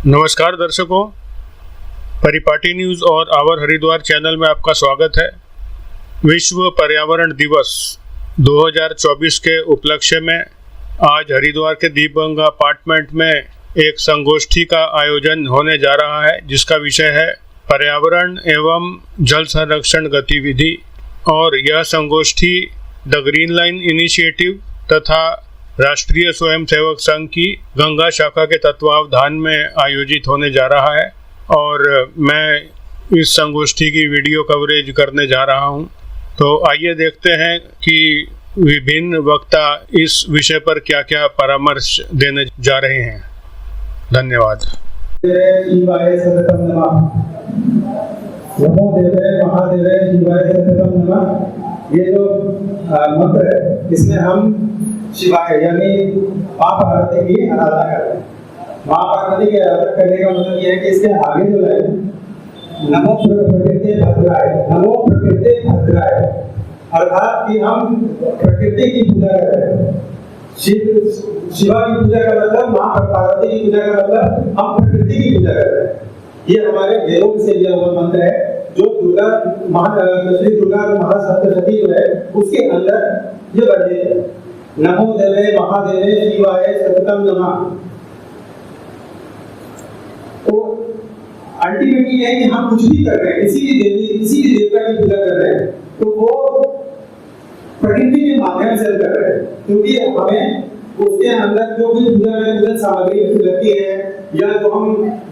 नमस्कार दर्शकों, परिपाटी न्यूज़ और आवर हरिद्वार चैनल में आपका स्वागत है। विश्व पर्यावरण दिवस 2024 के उपलक्ष्य में आज हरिद्वार के दीपगंगा अपार्टमेंट में एक संगोष्ठी का आयोजन होने जा रहा है, जिसका विषय है पर्यावरण एवं जल संरक्षण गतिविधि। और यह संगोष्ठी द ग्रीन लाइन इनिशिएटिव तथा राष्ट्रीय स्वयंसेवक संघ की गंगा शाखा के तत्वावधान में आयोजित होने जा रहा है और मैं इस संगोष्ठी की वीडियो कवरेज करने जा रहा हूं। तो आइए देखते हैं कि विभिन्न वक्ता इस विषय पर क्या क्या परामर्श देने जा रहे हैं। धन्यवाद। नमो देवे महादेवे शिवाय सततम नमः। ये जो मंत्र है, इसमें हम शिवाय यानी माँ पार्वती की आराधना कर रहे हैं। माँ पार्वती की आराधना करने का मतलब ये है कि इसके आगे जो है नमो प्रकृति भद्राय, नमो प्रकृति भद्राय, अर्थात कि हम प्रकृति की पूजा कर रहे हैं। शिवा की पूजा का मतलब, माँ पार्वती की पूजा का मतलब हम प्रकृति की पूजा कर रहे हैं। ये हमारे वेदों से लिया हुआ मंत्र है, जो श्री दुर्गा महासप्तशती जो है उसके अंदर ये वर्णित है। नमो देवे महादेवे शिवाय सततम नमः। तो अल्टीमेटली है कि हम कुछ भी कर रहे हैं, किसी भी देवी किसी भी देवता की पूजा कर रहे हैं, तो वो प्रकृति के माध्यम से कर रहे हैं, क्योंकि हमें उसके अंदर जो भी पूजा में पूजन सामग्री लगती है, या जो हम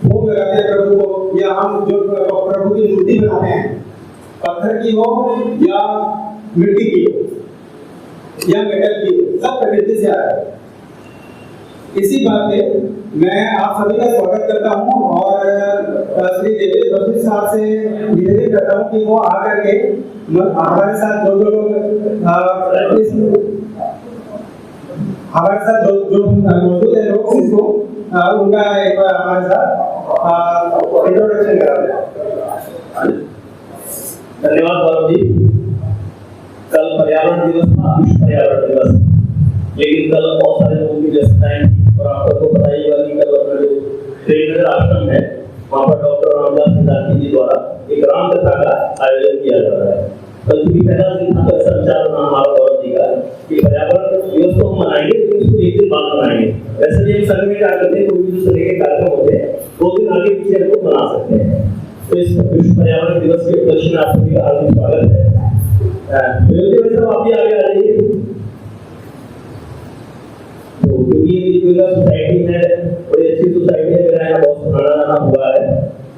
भोग लगाते हैं प्रभु को, या हम जो प्रभु की मूर्ति बनाते हैं, पत्थर की हो या मिट्टी की हो या मेटल की, सब प्रकृति से आ रहा है। इसी बात पे मैं आप सभी का स्वागत करता हूँ और श्री देवेश बसु साहब से निवेदन करता हूँ कि वो आकर के हमारे साथ जो लोग हमारे साथ जो मौजूद है लोग, इसको उनका एक बार हमारे साथ इंट्रोडक्शन करा दें। धन्यवाद गौरव जी। कल पर्यावरण दिवस था, विश्व पर्यावरण दिवस, लेकिन कल बहुत सारे लोगों की व्यस्तताएं थी और आप सबको पता ही होगा कि कल अपना जो प्रेमनगर आश्रम है, वहाँ पर डॉक्टर रामदास सिद्धार्थी जी द्वारा एक राम कथा का आयोजन किया जा रहा है। कल भी पहला दिन था, ऐसा विचार बना हमारा गौरव जी का कि पर्यावरण दिवस तो हम मनाएंगे, लेकिन उसको एक दिन बाद मनाएंगे। वैसे भी हम संघ में क्या करते हैं, कोई भी जो संघ के कार्यक्रम होते हैं 2 दिन आगे पीछे हमको बना सकते हैं। तो इस विश्व पर्यावरण दिवस के उपलक्ष्य में आप सभी का हार्दिक स्वागत है। आप भी आगे आ जाइए। तो क्योंकि ये सोसाइटी है, बड़ी अच्छी सोसाइटी है, मेरा यहाँ बहुत पुराना जाना हुआ है।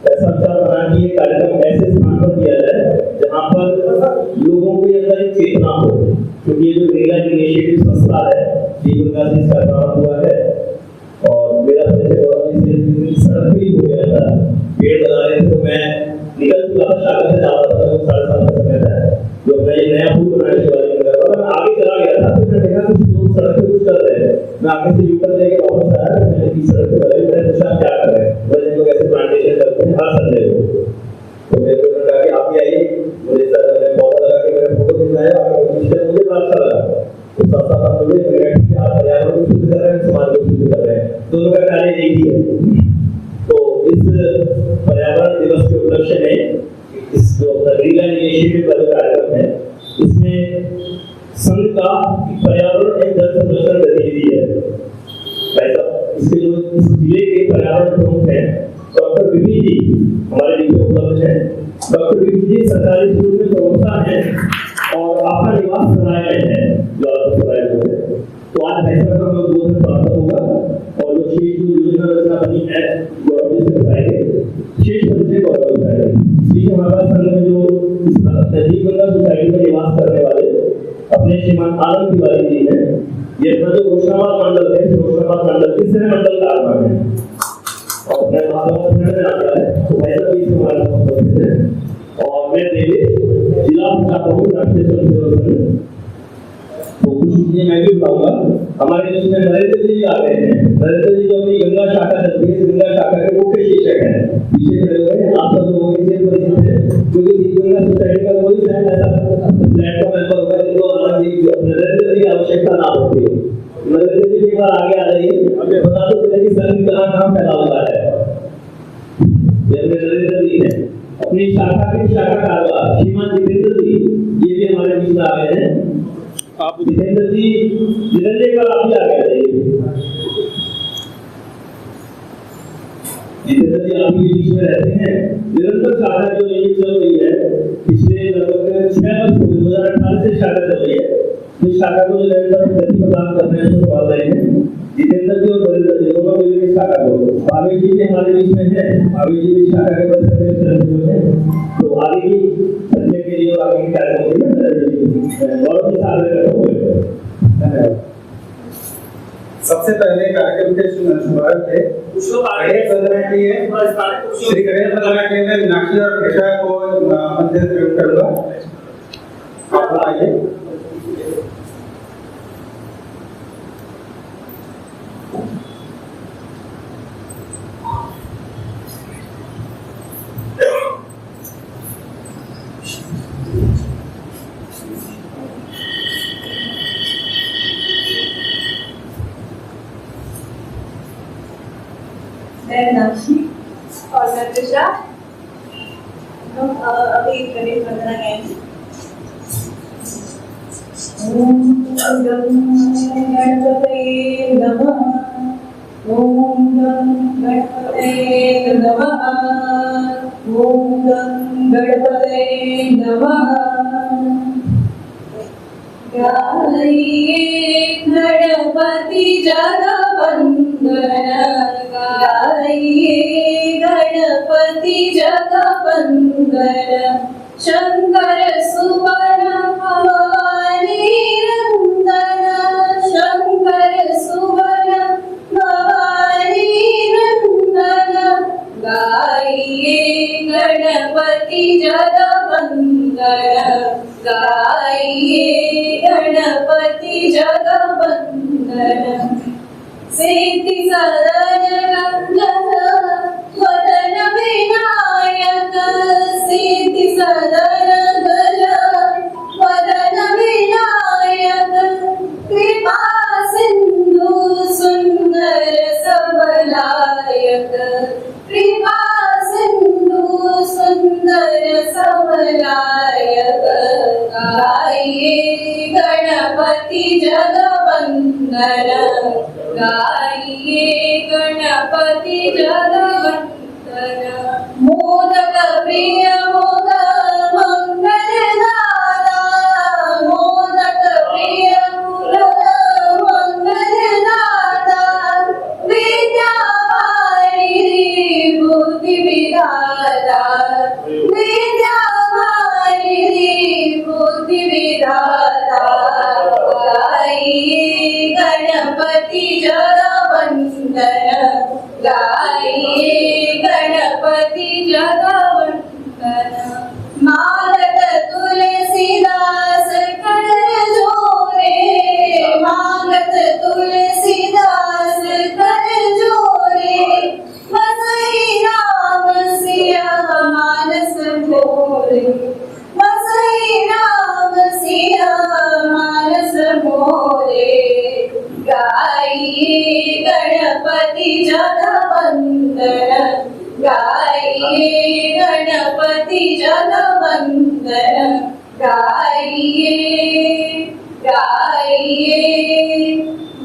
ऐसा विचार बना कि ये कार्यक्रम ऐसे स्थान पर किया जाए जहाँ पर लोगों के अंदर एक चेतना हो, क्योंकि ये जो ग्रीन लाइन इनिशिएटिव संस्था है, दीपगंगा से इसका काम हुआ है। और मेरा सड़क भी हो गया था, पेड़ लगा रहे थे, तो मैं निकल चुका था, शाखा से जा रहा था, 7:30 का समय था, जो मैं नया पुल बनाने शिवाजी नगर पर, मैं आगे चला गया था, तो मैंने देखा कुछ लोग सड़क पे कुछ कर रहे हैं। मैं आगे से यूटर्न लेके वापस आया, तो मैंने इस सड़क पे लगाई, मैंने पूछा क्या कर रहे हैं, बोले लोग ऐसे प्लांटेशन करते हैं हर संडे को। तो मेरे को कहा कि आप भी आइए, मुझे सर मैंने पौधा लगा के मैंने फोटो खिंचवाया और मुझे बड़ा अच्छा लगा। तो साथ साथ मुझे लगा कि आप पर्यावरण को शुद्ध कर रहे हैं, समाज को शुद्ध कर रहे हैं, दोनों का कार्य एक ही है। तो इस पर्यावरण दिवस के उपलक्ष्य में इस जो ग्रीन लाइन इनिशिएटिव का जो कार्यक्रम है, इसमें संघ का पर्यावरण एवं जल संरक्षण गतिविधि है। ऐसा इसके जो इस जिले के पर्यावरण प्रमुख हैं डॉक्टर विपी जी हमारे लिए उपलब्ध है। डॉक्टर विपी जी सरकारी स्कूल में प्रवक्ता है और आपका निवास सराय में है, जो आपको सराय में है। तो आज ऐसा हम लोग 2 दिन प्राप्त होगा और जो शेष जो योजना रचना बनी है गौरव से बताएंगे, शेष बच्चे गौरव बताएंगे। इसलिए हमारे पास संघ में जो दीपगंगा सोसाइटी में निवास करने वाले अपने श्रीमान आनंद तिवारी जी हैं, ये अपना जो होशंगाबाद मंडल है, होशंगाबाद मंडल के सह मंडल का आगमन है और अपने में आता है, तो ऐसा भी हमारे पास उपस्थित है। और मैं देवे जिला प्रमुख राष्ट्रीय स्वयंसेवक संघ, तो कुछ चीजें मैं भी बताऊंगा। हमारे इसमें नरेंद्र जी आ गए हैं। नरेंद्र जी जो अपनी गंगा शाखा चलती है, गंगा शाखा के मुख्य शिक्षक हैं, पीछे खड़े हुए हैं, आप सब लोगों के परिचित हैं, क्योंकि दीपगंगा सोसाइटी का कोई शायद ऐसा प्लेटफॉर्म मेंबर होगा जिनको नरेंद्र जी की आवश्यकता ना होती है। नरेंद्र जी एक बार आगे आ जाइए, बता दो कि संघ कहाँ फैला हुआ है। शाखा के शाखा कारवा श्रीमान जितेंद्र जी, ये भी हमारे बीच में आ गए हैं। आप जितेंद्र जी कल आप ही आ गए थे। जितेंद्र जी आप ही बीच में रहते हैं। निरंतर शाखा जो ये चल रही है पिछले लगभग 6 वर्ष 2018 से शाखा चल रही है। इस शाखा को जो निरंतर गति प्रदान कर रहे हैं, संभाल रहे हैं जितेंद्र जी और नरेंद्र जी दोनों मिलकर इस शाखा को। आवेश जी भी हमारे बीच में है। आवेश जी भी शाखा के प्रधान हैं। तो आगे की संजय के लिए और आगे के कार्यक्रम के लिए नरेंद्र जी बहुत ही आग्रह करता हूँ। धन्यवाद। सबसे पहले कार्यक्रम के शुभारंभ थे श्री गणेश प्रधान के मैं मीनाक्षी और कृष्णा को मंच से करूंगा। आप आइए। मैं मीनाक्षी और मैं कृष्णा, हम अभी गणेश वंदना गाएंगे। ओम गं गणपतये नमः, ओम गं गणपतये नमः, ओम गं गणपतये नमः। गाइए गणपति जगवंदन, गाइए गणपति जगवंदन। शंकर सुवन भवानी नंदन, शंकर सुवन भवानी नंदन। गाइए गणपति जगवंदन, गाइए गणपति जगवंदन। सिद्धि सदन गंगन वदन विनायक, सिद्धि सदन गज वदन विनायक। कृपा सिंधु सुंदर सबलायक, कृपा सिंधु सुंदर सबलायक। गाइए गणपति जगवंदन, गाइए गणपति जगवंदन। मोदक प्रिय मोदक मंगलदाता, मोदक प्रिय मोदक मंगलदाता। विद्यावारिधि बुद्धि विधाता, विद्यावारिधि बुद्धि विधाता। गाइए गणपति जगवंदन, गाइए गणपति जगवंदन। मागत तुलसीदास कर जोरे, मागत तुलसीदास कर जोरे। बसई राम सिया मानस मोरे, बसई राम सिया मानस मोरे। गाइए गणपति जगवंदन, गाइए गणपति जगवंदन। गाइए गाइए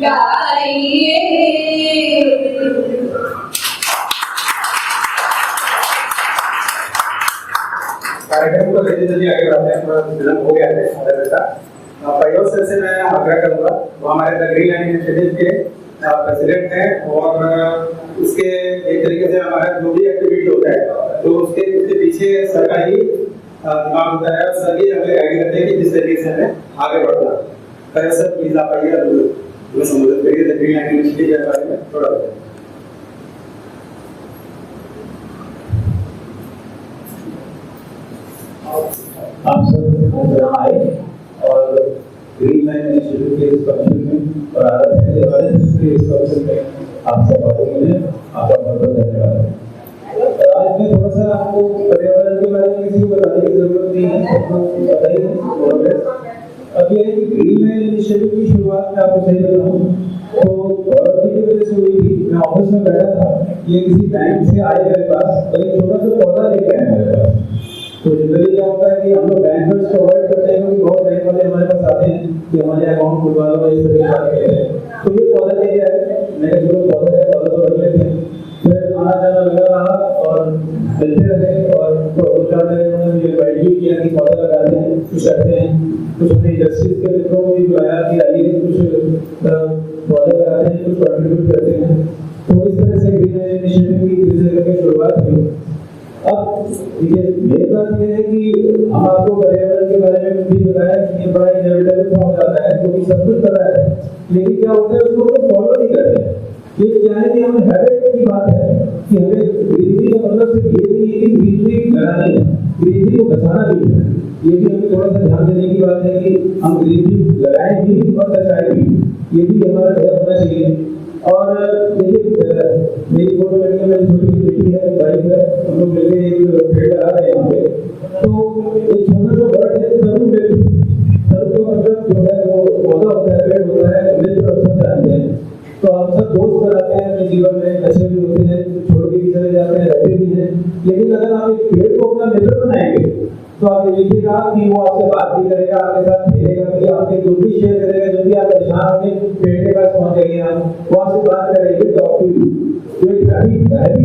गाइए। कार्यक्रम को जल्दी जल्दी आगे बढ़ाते हैं, थोड़ा विलंब हो गया है आधा घंटा। प्रयोग सर से मैं आग्रह करूंगा, वो हमारे द ग्रीन लाइन इनिशिएटिव के प्रेसिडेंट हैं और उसके एक तरीके से हमारा जो भी एक्टिविटी होता है तो उसके पीछे सर का ही दिमाग होता है, सर ही हमें गाइड करते हैं कि किस तरीके से हमें आगे बढ़ना है। प्रयोग सर प्लीज आप आइए, हमें संबोधित करिए द ग्रीन लाइन इनिशिएटिव के बारे में थोड़ा। आप सब यहाँ आए और ग्रीन लाइन इनिशिएटिव के इस फंक्शन में और आरएस के इस फंक्शन में आप सब आए हैं, आपका बहुत बहुत धन्यवाद। आज मैं थोड़ा सा आपको पर्यावरण के बारे में किसी को बताने की जरूरत नहीं है, आपको पता ही है। अब ये ग्रीन लाइन इनिशिएटिव की शुरुआत में आपको सही बताऊँ तो गौरव जी की वजह से हुई थी। मैं ऑफिस में बैठा था, ये किसी बैंक से आए मेरे पास और एक छोटा सा पौधा लेके आए मेरे पास। तो जनरली क्या होता है कि हम लोग बैंकर्स को अवॉइड करते हैं, क्योंकि बहुत बैंक वाले हमारे पास आते हैं कि हमारे अकाउंट खुलवा लो, इस तरह की बात कहते हैं। तो ये पौधा एरिया है, मेरे जो पौधा है पौधा तो रख लेते हैं, फिर आना जाना लगा रहा और मिलते रहे। और उन्होंने इनवाइट भी किया कि पौधा लगाते हैं, कुछ करते हैं, कुछ अपने इंडस्ट्रीज के मित्रों को भी बुलाया कि आइए कुछ पौधा लगाते हैं, कुछ कंट्रीब्यूट करते हैं। तो इस तरह से ग्रीन इनिशिएटिव की धीरे धीरे करके शुरुआत हुई। अब देखिए मेरी बात यह है कि हम आपको पर्यावरण के बारे में भी बताया कि ये बड़ा इनएविटेबल हो जाता है, क्योंकि सब कुछ पता है, लेकिन क्या होता है उसको लोग फॉलो नहीं करते। ये क्या है कि हमें हैबिट की बात है कि हमें ग्रीनरी का मतलब सिर्फ ये नहीं है कि ग्रीनरी लगानी है, ग्रीनरी को बचाना भी है। ये भी हमें थोड़ा सा ध्यान देने की बात है कि हम ग्रीनरी लगाएं भी और बचाएं भी, ये भी हमारा ध्यान होना चाहिए। और देखिए मेरी फोटो लड़की मेरी छोटी सी बेटी है, वाइफ है, हम लोग मिलकर एक पेड़ लगा रहे हैं यहाँ पे। तो एक छोटा सा वर्ड है तरुण पेड़, तरुण का मतलब जो है वो पौधा होता है, पेड़ होता है, मित्र अवसर जानते हैं। तो आप सब दोस्त बनाते हैं अपने जीवन में, अच्छे भी होते हैं, छोड़ के भी चले जाते हैं, रहते भी हैं, लेकिन अगर आप एक पेड़ को अपना मित्र बनाएंगे तो आप ये देखिएगा कि वो आपसे बात भी करेगा, आपके साथ खेलेगा, कि आपके जो भी शेयर करेगा, जो भी आप परेशान होंगे पेड़ के पास पहुंच जाएंगे आप, वो आपसे बात करेंगे, टॉक टू यू। जो एक हैप्पी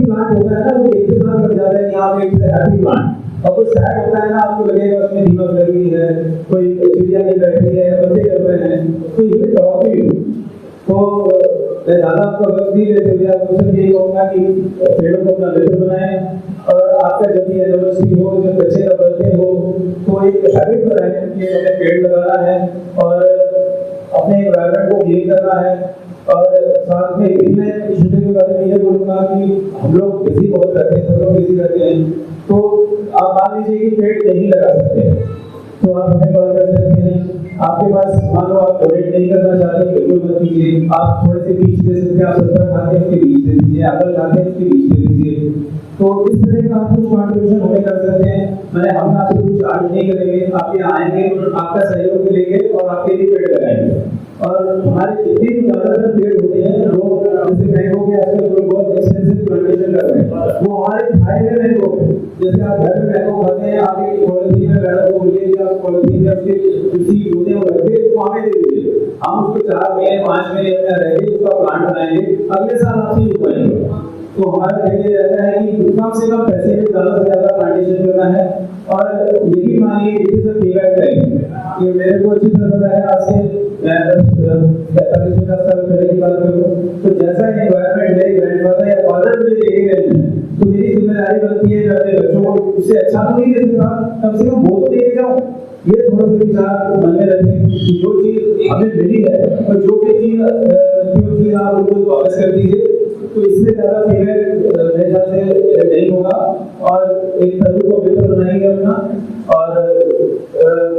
प्लांट होता है ना, वो एक के साथ लग जाता है कि आप एक हैप्पी प्लांट। और कुछ सैड होता है ना, आपको लगेगा उसमें दीमक लगी है, कोई चिड़िया नहीं बैठी है, बच्चे कर रहे हैं, तो ये टॉक टू यू। तो मैं ज़्यादा आपका वक्त नहीं लेते हुए आपको सिर्फ यही कहूँगा कि पेड़ों को अपना मित्र बनाएं, और आपका जब भी एनिवर्सरी हो, जब बच्चे का बर्थडे हो, तो एक हैबिट बनाएं कि हमें पेड़ लगाना है और अपने एनवायरनमेंट को क्लीन करना है। और साथ में ग्रीन इनिशिएटिव के बारे में ये बोलूँगा कि हम लोग बिजी बहुत रहते हैं, सब लोग बिजी रहते हैं, तो आप मान लीजिए कि पेड़ नहीं लगा सकते तो आप हमें कॉल कर सकते हैं। आपके पास मान लो आप डोनेट नहीं करना चाहते, बिल्कुल मत कीजिए, आप थोड़े से बीज दे सकते हैं, आप 17 खाते हैं उसके बीज दे दीजिए, एप्पल खाते हैं उसके बीज दे दीजिए। तो इस तरह का आप कुछ कॉन्ट्रीब्यूशन हमें कर सकते हैं। मैंने हम आपसे कुछ चार्ज नहीं करेंगे, आप यहाँ आएंगे, आपका सहयोग लेंगे और आपके लिए पेड़ लगाएंगे। और हमारे जितने भी ज्यादातर पेड़ होते हैं लोग जैसे मैंगो के आजकल लोग बहुत एक्सपेंसिव प्लांटेशन कर रहे हैं, वो हमारे खाए हुए मैंगो, जैसे आप घर में मैंगो खाते हैं, आप एक पॉलिथीन में मैंगो को बोलिए कि आप पॉलिथीन में उसके सीड होते हैं वो रखते हैं, वो हमें दे दीजिए, हम उसको 4 महीने 5 महीने में रहेंगे, उसका प्लांट बनाएंगे, अगले साल आपसे यूज करेंगे। तो हमारा ये रहता है कि कम से कम पैसे में ज़्यादा से ज़्यादा प्लांटेशन करना है। और ये भी मानिए it is a payback time, ये मेरे को अच्छी तरह पता है, आज से मैं 45-50 साल पहले की बात करूँ तो जैसा एनवायरनमेंट मेरे ग्रैंडफादर या फादर मुझे लेके गए हैं, तो मेरी जिम्मेदारी बनती है मैं अपने बच्चों को उससे अच्छा तो नहीं दे सकता, कम से कम वो तो लेके जाऊँ। ये थोड़ा सा विचार मन में रखें कि जो चीज़ हमें मिली है और जो भी चीज़ आप उनको वापस कर दीजिए, तो इससे ज़्यादा फेवर मेरे ख्याल से नहीं होगा। और एक तरुण को मित्र बनाएंगे अपना, और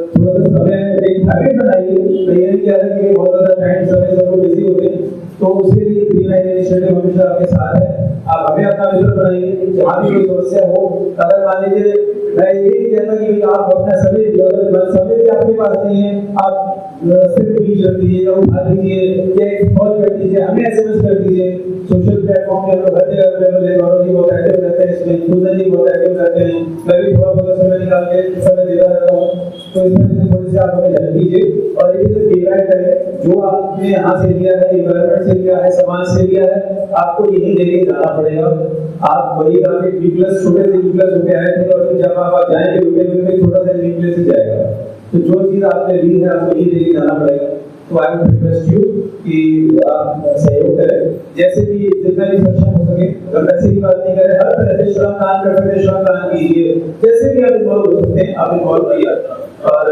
थोड़ा सा समय एक हैबिट बनाइए। तो ये नहीं कह रहा कि बहुत ज़्यादा टाइम समय सब लोग बिजी होते हैं, तो उसके लिए ग्रीन लाइन इनिशिएटिव हमेशा आपके साथ है। आप हमें अपना मित्र बनाइए, जहाँ भी कोई समस्या हो। अगर मान लीजिए मैं ये नहीं कहता कि आप अपना समय भी आपके पास नहीं है, आप सिर्फ बीज रख दीजिए या उठा दीजिए या एक कॉल कर दीजिए, हमें SMS कर दीजिए। सोशल प्लेटफॉर्म पे हम लोग हर जगह अवेलेबल है, गौरव जी बहुत एक्टिव रहते हैं इसमें, सुंदर जी बहुत एक्टिव रहते हैं, मैं भी थोड़ा बहुत समय निकाल के समय देता रहता हूँ। तो इस तरह से थोड़ी सी आप हमें हेल्प कीजिए और ये जो फीडबैक है जो आपने यहाँ से लिया है, एनवायरनमेंट से लिया है, समाज से लिया है, आपको यही लेके जाना पड़ेगा। आप वही आपके B+ छोटे से B+ होके आए थे और फिर जब आप जाएंगे रुके छोटा सा B+ ही जाएगा। तो जो चीज आपने ली है आपको यही लेके जाना पड़ेगा। तो आई वुड रिक्वेस्ट यू कि आप सहयोग करें, जैसे भी जितना भी सक्षम हो सके। अगर पैसे की बात नहीं करें, हर तरह से श्रमदान कर सकते हैं, श्रमदान कीजिए, जैसे भी आप इन्वॉल्व हो सकते हैं आप इन्वॉल्व किया। और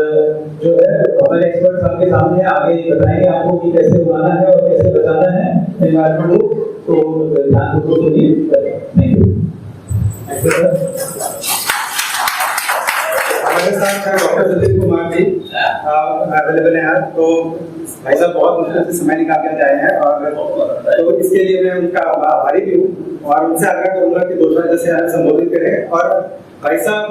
जो है हमारे एक्सपर्ट्स आपके सामने आगे बताएंगे आपको कि कैसे उगाना है और कैसे बचाना है एनवायरनमेंट को। तो ध्यान को सुनिए। Thank you. हमारे साथ डॉक्टर दिलीप कुमार जी अवेलेबल हैं आज। तो भाई साहब बहुत मुश्किल से समय निकाल कर आए हैं, और तो इसके लिए मैं उनका आभारी भी हूँ और उनसे आग्रह करूंगा कि दूसरा जैसे आज संबोधित करें। और भाई साहब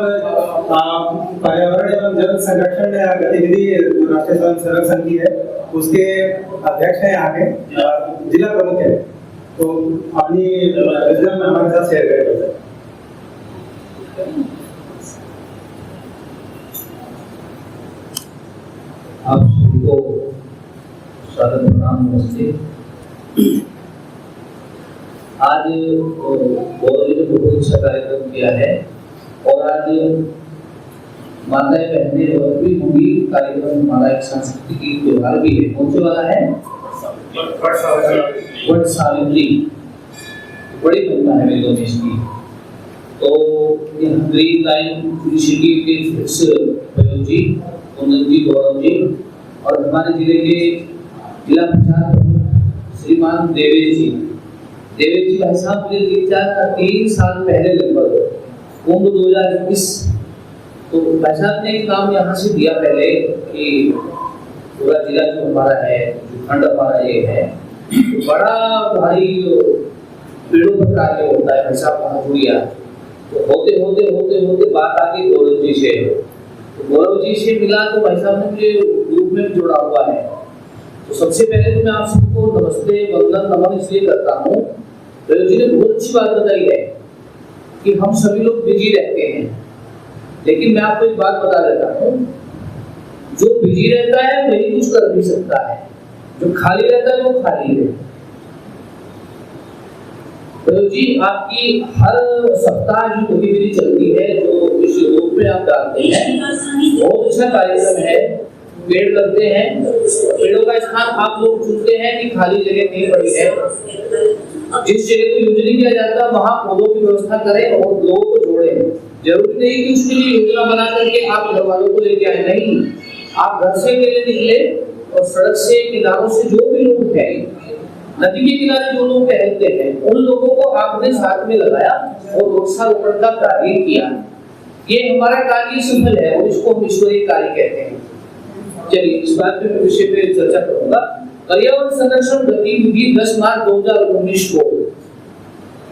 पर्यावरण एवं जल संरक्षण गतिविधि जो राष्ट्रीय स्वयं सेवक संघ की है उसके अध्यक्ष हैं, यहाँ के जिला प्रमुख है। तो अपनी विजडम हमारे साथ शेयर करें। स्वागत, प्रणाम, नमस्ते। आज गौरव जी ने बहुत अच्छा कार्यक्रम किया है और आज माताएं बहनें और भी होंगी। कार्यक्रम हमारा एक सांस्कृतिक त्योहार भी है, कौन से वाला है? वट सावित्री, बड़ी महिमा है वेदों में इसकी। तो यहाँ ग्रीन लाइन इनिशिएटिव के फिक्स प्रयोग जी, कुंदन जी, गौरव जी और हमारे जिले के जिला प्रचार प्रमुख श्रीमान देवेश जी भाई साहब मुझे 3 साल पहले लगभग कुंभ 2021 तो भाई साहब ने एक काम यहाँ से दिया पहले कि पूरा जिला जो हमारा है, जो खंड हमारा ये है, बड़ा भारी पेड़ों पर कार्य होता है भाई साहब वहाँ जुड़िया। तो होते बात आगे गौरव जी से, तो गौरव जी से मिला तो भाई साहब ने मुझे ग्रुप में जोड़ा हुआ है। तो सबसे पहले तो मैं आप सबको नमस्ते, वंदन, नमन इसलिए करता हूँ। गौरव जी ने बहुत अच्छी बात बताई है कि हम सभी लोग बिजी रहते हैं, लेकिन मैं आपको एक बात बता देता हूँ, जो बिजी रहता है वही कुछ कर भी सकता है, जो खाली रहता है वो खाली है। तो जी आपकी हर सप्ताह जो गतिविधि चलती है, जो इस रूप में आप डालते हैं, बहुत अच्छा कार्यक्रम है। पेड़ लगते हैं, पेड़ों का स्थान आप लोग चुनते हैं कि खाली जगह नहीं पड़ी है, जिस जगह को यूज नहीं किया जाता वहां पौधों की व्यवस्था करें और लोगों को जोड़ें। जरूरी नहीं कि उसके लिए योजना बना करके आप घर वालों को लेके आए, नहीं, आप घर से अकेले निकले और सड़क से, किनारों से जो भी लोग हैं, नदी के किनारे जो लोग टहलते हैं, उन लोगों को आपने साथ में लगाया और वृक्षारोपण का कार्य किया। ये हमारा कार्य सफल है और इसको हम ईश्वरीय कार्य कहते हैं। चलिए इस बात पे विषय पे चर्चा करूंगा। पर्यावरण संरक्षण गतिविधि 10 मार्च 2019 को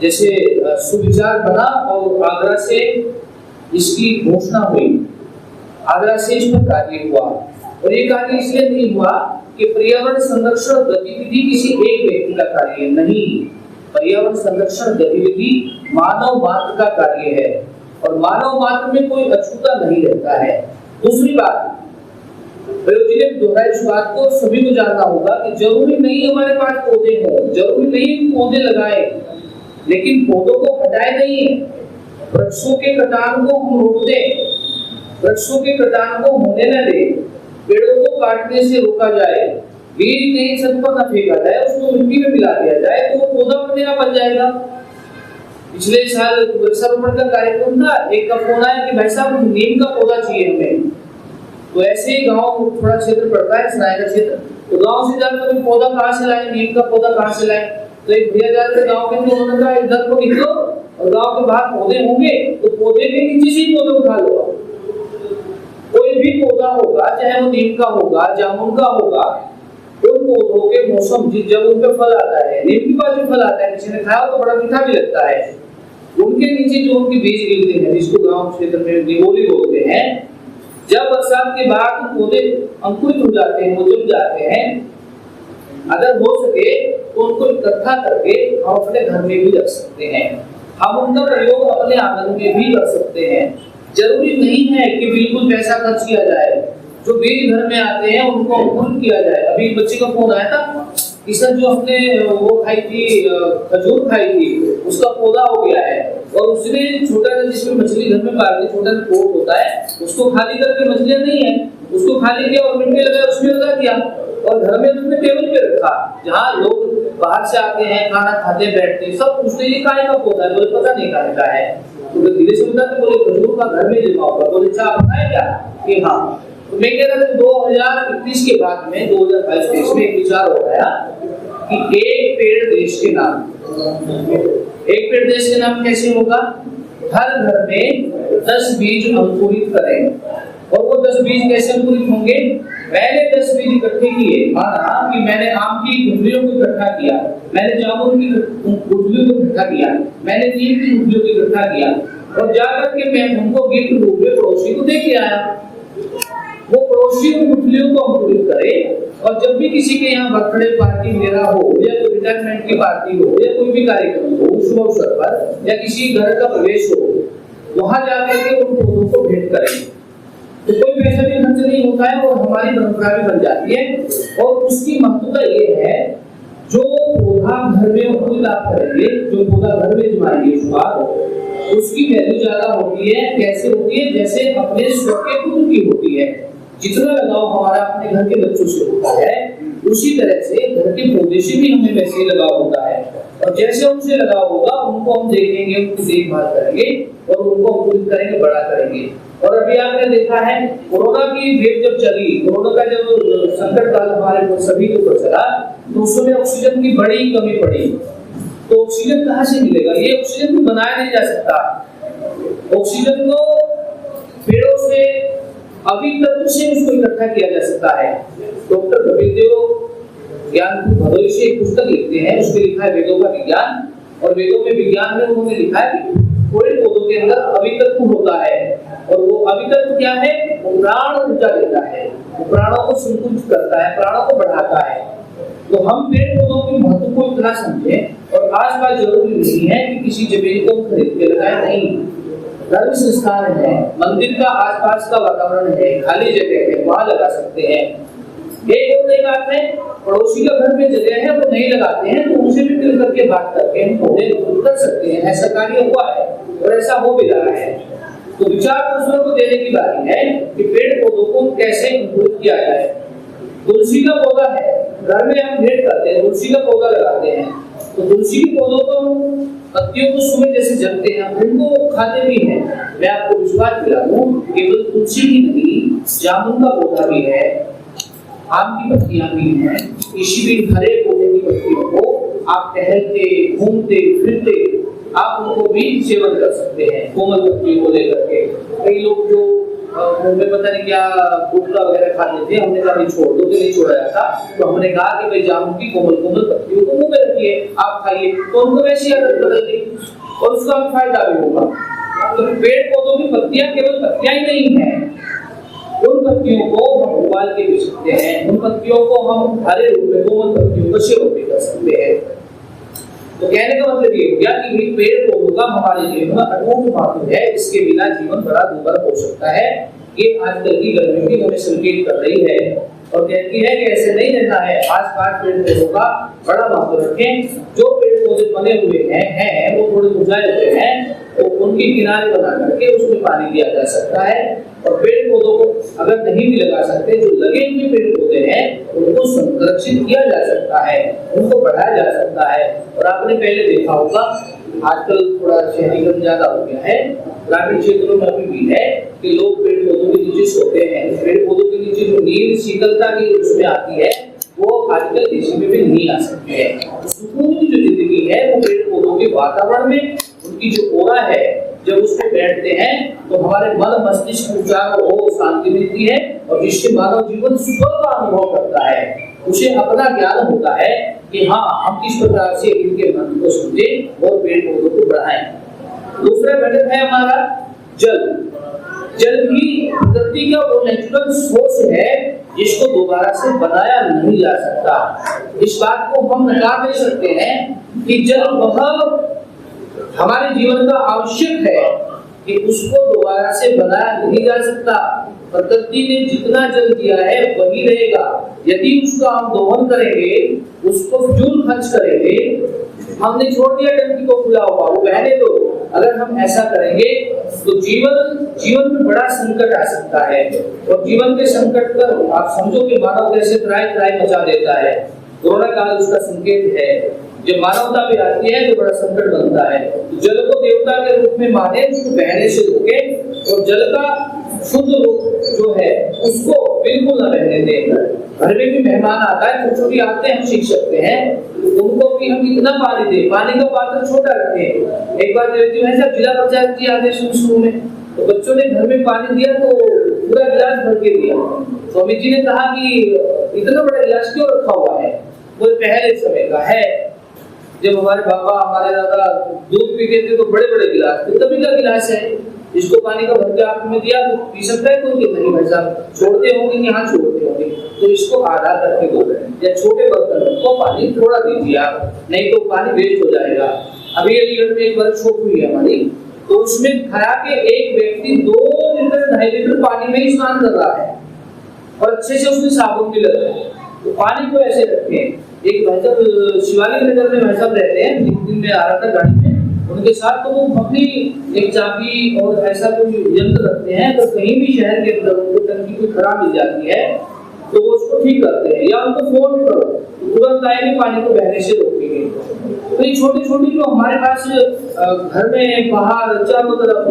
जैसे सुविचार बना और आगरा से इसकी घोषणा हुई, आगरा से इस पर कार्य हुआ। और ये कार्य इसलिए नहीं हुआ कि पर्यावरण संरक्षण गतिविधि किसी एक व्यक्ति का कार्य नहीं, पर्यावरण संरक्षण गतिविधि मानव मात्र का कार्य है और मानव मात्र में कोई अछूता नहीं रहता है। दूसरी बात, प्रयोग जी ने दोहराई इस बात को, सभी को जानना होगा कि जरूरी नहीं हमारे पास पौधे हों, जरूरी नहीं पौधे लगाए, लेकिन पौधों को हटाए नहीं, वृक्षों के कटान को हम रोक दें, वृक्षों के कटान को होने न दें, पेड़ों को काटने से रोका जाए, बीज कहीं छत पर न फेंका जाए, उसको मिट्टी में मिला दिया जाए तो वो पौधा अपने आप बन जाएगा। पिछले साल वृक्षारोपण का कार्यक्रम था, एक का फोन आया कि भाई साहब नीम का पौधा चाहिए हमें। तो ऐसे ही गांव थोड़ा क्षेत्र पड़ता है, सराय का क्षेत्र, तो गांव से जाकर पौधा कहाँ से लाए, नीम का पौधा कहाँ से लाए? तो एक भैया जाकर गांव के, तो उन्होंने कहा इधर को निकलो और गांव के बाहर पौधे होंगे तो पौधे के नीचे से ही पौधे उठा लो। कोई भी पौधा होगा, चाहे वो नीम का होगा, जामुन का होगा, उन पौधों के मौसम जब उन पे फल आता है, नीम के पास जो फल आता है, किसी ने खाया तो बड़ा मीठा भी लगता है, उनके नीचे जो उनके बीज गिरते हैं, जिसको गांव क्षेत्र में निगोली बोलते हैं, जब बरसात के बाद पौधे अंकुरित हो जाते हैं, वो जम जाते हैं, अगर हो सके तो उनको इकट्ठा करके हम अपने घर में भी रख सकते हैं, हम उनका प्रयोग अपने आंगन में भी कर सकते हैं। जरूरी नहीं है कि बिल्कुल पैसा खर्च किया जाए, जो बीज घर में आते हैं उनको अंकुरित किया जाए। अभी बच्चे का फोन आया था कि सर जो हमने वो खाई थी, खजूर खाई थी, उसका पौधा हो गया है, और उसने छोटा जिसमें मछली घर में पालते, छोटा कोट होता है, उसको खाली करके, मछलियां नहीं है, उसको खाली किया और मिट्टी लगाया, उसमें लगा दिया और घर में उसने टेबल पे रखा। जहाँ लोग बाहर से आते हैं, खाना खाते बैठते, सब पूछते ये काय का पौधा है, बोले पता नहीं काय का है। तो धीरे से बताते, बोले खजूर का घर में जमा होगा। बोले अच्छा आप बताए क्या कि हाँ। तो मैं कह रहा था 2021 के बाद में 2022 में एक विचार हो गया कि एक पेड़ देश के नाम, एक पेड़ देश के नाम कैसे होगा? हर घर में 10 बीज अंकुरित करें। और वो 10 बीज कैसे अंकुरित होंगे? मैंने 10 बीज इकट्ठे किए, माना कि मैंने आम की गुठलियों को इकट्ठा किया, मैंने जामुन की गुठलियों को इकट्ठा किया, मैंने नीम की गुठलियों को इकट्ठा किया, और जाकर के मैं उनको गिफ्ट रूप में पड़ोसी को दे के आया। वो पड़ोसी उन गुठलियों को अंकुरित करे, और जब भी किसी के यहाँ बर्थडे पार्टी मेरा हो, या कोई रिटायरमेंट की पार्टी हो, या कोई भी कार्यक्रम हो, शुभ अवसर पर, या किसी घर का प्रवेश हो, वहां जाकर के उन पौधों को भेंट करें। तो कोई पैसा भी खर्च नहीं होता है और हमारी परंपरा भी बन जाती है। और उसकी महत्वता ये है, जो पौधा घर में फूल आप करेंगे, जो पौधा घर में जमाएंगे इस बार, उसकी वैल्यू ज्यादा होती है। कैसे होती है? जैसे अपने स्व के पुत्र की होती है। जितना लगाव हमारा अपने घर के बच्चों से होता है, उसी तरह से घर के पौधे से भी हमें वैसे ही लगाव होता है। और जैसे उनसे लगाव होगा, उनको हम देखेंगे, उनकी देखभाल करेंगे और उनको अंकुरित करेंगे, बड़ा करेंगे। और अभी आपने देखा है, कोरोना की वेव जब चली, कोरोना का जब संकट काल हमारे सभी के ऊपर चला, तो उस समय ऑक्सीजन की बड़ी कमी पड़ी। तो ऑक्सीजन कहाँ से मिलेगा? ये ऑक्सीजन को बनाया नहीं जा सकता। ऑक्सीजन को पेड़ों से, अभी तत्व से उसको इकट्ठा किया जा सकता है। डॉक्टर कपिल देव ज्ञान भदोई से एक पुस्तक लिखते हैं, उसमें लिखा है वेदों का विज्ञान। और वेदों में विज्ञान में उन्होंने लिखा है कि पेड़ पौधों के अंदर अभितत्व होता है। और वो अभितत्व क्या है? वो प्राण ऊर्जा देता है, वो प्राणों को संकुचित करता है, प्राणों को बढ़ाता है। तो हम पेड़ पौधों के महत्व को इतना समझें। और आज बात जरूरी नहीं है कि किसी जमीन को खरीद के लगाए, नहीं। धर्म संस्थान है, मंदिर का आसपास का वातावरण है, खाली जगह है, वहां लगा सकते हैं। एक और नई बात है, पड़ोसी का घर में जगह है वो नहीं लगाते हैं, तो उनसे भी मिल करके बात करके हम पौधे कर सकते हैं। ऐसा कार्य हुआ है और ऐसा हो भी रहा है। तो विचार दूसरों को देने की बारी है कि पेड़ पौधों को कैसे इंप्रूव किया जाए। तुलसी का पौधा है, घर में हम भेंट करते हैं, तुलसी का पौधा लगाते हैं। तो तुलसी के पौधों को पत्तियों को सुबह जैसे जलते हैं, उनको खाते भी हैं। मैं आपको विश्वास दिला दूं, केवल तुलसी ही नहीं, जामुन का पौधा भी है, आम की पत्तियां भी हैं। किसी भी हरे पौधे की पत्तियों को आप टहलते, घूमते फिरते आप उनको भी सेवन कर सकते हैं, कोमल पत्तियों को लेकर के। कई लोग जो मुंह में पता नहीं क्या गुटखा वगैरह खाते थे, हमने कहा नहीं छोड़ दो, नहीं छोड़ा जाता। तो हमने कहा कि भाई जामुन की कोमल कोमल पत्तियों को मुंह में रखिए, आप खाइए, तो उनको वैसी आदत बदल गई और उसका फायदा भी होगा। तो पेड़ पौधों की पत्तियां केवल पत्तियां ही नहीं है, उन पत्तियों को हम उबाल के पी सकते हैं, उन पत्तियों को हम हरे रूप में कोमल पत्तियों को सेवन भी कर सकते हैं। तो कहने का मतलब ये हो गया कि पेड़ पौधों का हमारे जीवन में अटूट महत्व है। इसके बिना जीवन बड़ा दुर्भर हो सकता है। ये आजकल की गर्मी भी हमें संकेत कर रही है और कहती है कि ऐसे नहीं रहना है। आसपास पेड़ पौधों का बड़ा महत्व रखें। जो पेड़ पौधे बने हुए हैं वो थोड़े ऊंचाई होते हैं, तो उनके किनारे बना करके उसमें पानी दिया जा सकता है। और पेड़ पौधों को अगर नहीं भी लगा सकते, जो लगे हुए पेड़ पौधे हैं उनको संरक्षित किया जा सकता है, उनको बढ़ाया जा सकता है। और आपने पहले देखा होगा, आजकल थोड़ा शहरीकरण ज्यादा हो गया है, ग्रामीण क्षेत्रों में अभी भी है कि लोग पेड़ पौधों के नीचे सोते हैं। पेड़ पौधों के नीचे जो नींद शीतलता की उसमें आती है, वो आजकल किसी में भी नहीं आ सकती है। तो सुकून की जो जिंदगी है वो पेड़ पौधों के वातावरण में, उनकी जो ओरा है, जब उस पे बैठते हैं तो हमारे मन मस्तिष्क विचारों को शांति मिलती है और जिससे मानव जीवन सुख का अनुभव करता है। उसे अपना ज्ञान होता है कि हाँ, हम किस प्रकार से इनके मन को समझें और पेड़ पौधों को बढ़ाएं। दूसरा घटक है हमारा जल। जल भी प्रकृति का वो नेचुरल सोर्स है जिसको दोबारा से बनाया नहीं जा सकता। इस बात को हम नकार नहीं सकते हैं कि जल वह हमारे जीवन का आवश्यक है कि उसको दोबारा से बनाया नहीं जा सकता। प्रकृति ने जितना जल दिया है वही रहेगा। यदि उसका हम दोहन करेंगे, उसको फिजूल खर्च करेंगे, हमने छोड़ दिया टंकी को खुला हुआ, वो बहने दो, अगर हम ऐसा करेंगे तो जीवन में बड़ा संकट आ सकता है। और जीवन के संकट पर आप समझो कि मानव कैसे त्राही मचा देता है। कोरोना काल उसका संकेत है। जब मानवता भी आती है तो बड़ा संकट बनता है। जल को देवता के रूप में माने, उसको बहने से रोके और जल का शुद्ध रूप जो है उसको बिल्कुल न रहने दें। घर में भी मेहमान आता है, छोटी आते हैं, हम सीख सकते हैं, उनको भी हम इतना पानी दें, पानी का पात्र छोटा रखें। एक बार जिला पंचायत जी आते शुरू में, तो बच्चों ने घर में पानी दिया तो पूरा गिलास भर के दिया। स्वामी जी ने कहा कि इतना बड़ा गिलास क्यों रखा हुआ है? वो पहले समय का है, जब हमारे पापा हमारे दादा दूध पीते थे तो बड़े बड़े गिलास, तो तभी का गिलास है, इसको पानी का भर के आप में दिया तो पी सकता है कोई? नहीं भाई साहब, छोड़ते होंगे कि हाँ छोड़ते होंगे, तो इसको आधा करके दो या छोटे बर्तन को पानी थोड़ा दीजिए आप, नहीं तो पानी वेस्ट हो जाएगा। अभी अलीगढ़ में एक बार छोट हुई है हमारी, तो तो उसमें दिखाया कि एक व्यक्ति 2 लीटर 2.5 लीटर पानी में ही स्नान कर रहा है और अच्छे से उसमें साबुन भी लग रहा है। तो पानी को ऐसे रखें। एक भाई साहब शिवालिक नगर में भाई साहब रहते हैं, एक दिन में आ रहा था गाड़ी में उनके साथ, तो वो अपनी एक चाबी और ऐसा कोई यंत्र रखते हैं, तो कहीं भी शहर के अंदर उनको टंकी कोई खराब मिल जाती है तो वो उसको ठीक करते हैं, या उनको फोन करो तो तुरंत आएंगे, पानी को बहने से रोकेंगे। तो ये छोटी छोटी जो हमारे पास घर में बाहर चारों तरफ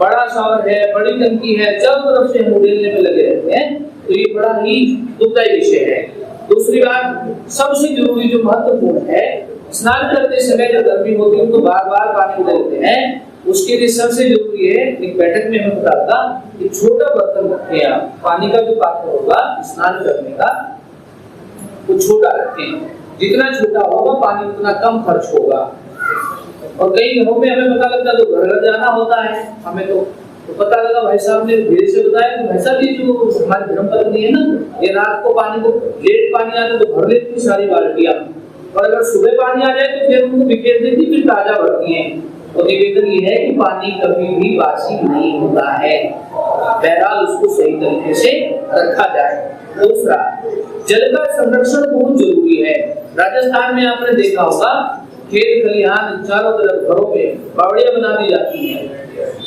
बड़ा शावर है, बड़ी टंकी है, चारों तरफ से हम उड़ेलने में लगे रहते हैं, तो ये बड़ा ही दुखदायी विषय है। दूसरी बात सबसे जरूरी जो महत्वपूर्ण है, स्नान करते समय जब गर्मी होती है तो बार बार पानी उड़ेलते हैं, उसके लिए सबसे जरूरी है, एक बैठक में हमें बता था कि छोटा बर्तन रखें आप, पानी का जो पात्र होगा स्नान करने का वो छोटा रखें, जितना छोटा होगा पानी उतना कम खर्च होगा। और कई घरों में हमें पता लगता है तो घर घर जाना होता है, हमें तो पता लगा भाई साहब ने धीरे से बताया कि भाई साहब ये जो हमारी धर्मपत्नी है ना, ये रात को पानी को लेट पानी आता तो भर लेती सारी बाल्टियां, और अगर सुबह पानी आ जाए तो फिर उनको बिखेर देती, फिर ताजा भरती है। और निवेदन ये है कि पानी कभी भी बासी नहीं होता है, बहरहाल उसको सही तरीके से रखा जाए। दूसरा, जल का संरक्षण बहुत जरूरी है। राजस्थान में आपने देखा होगा खेत खलिहान चारों तरफ घरों में बावड़ियां बना दी जाती हैं,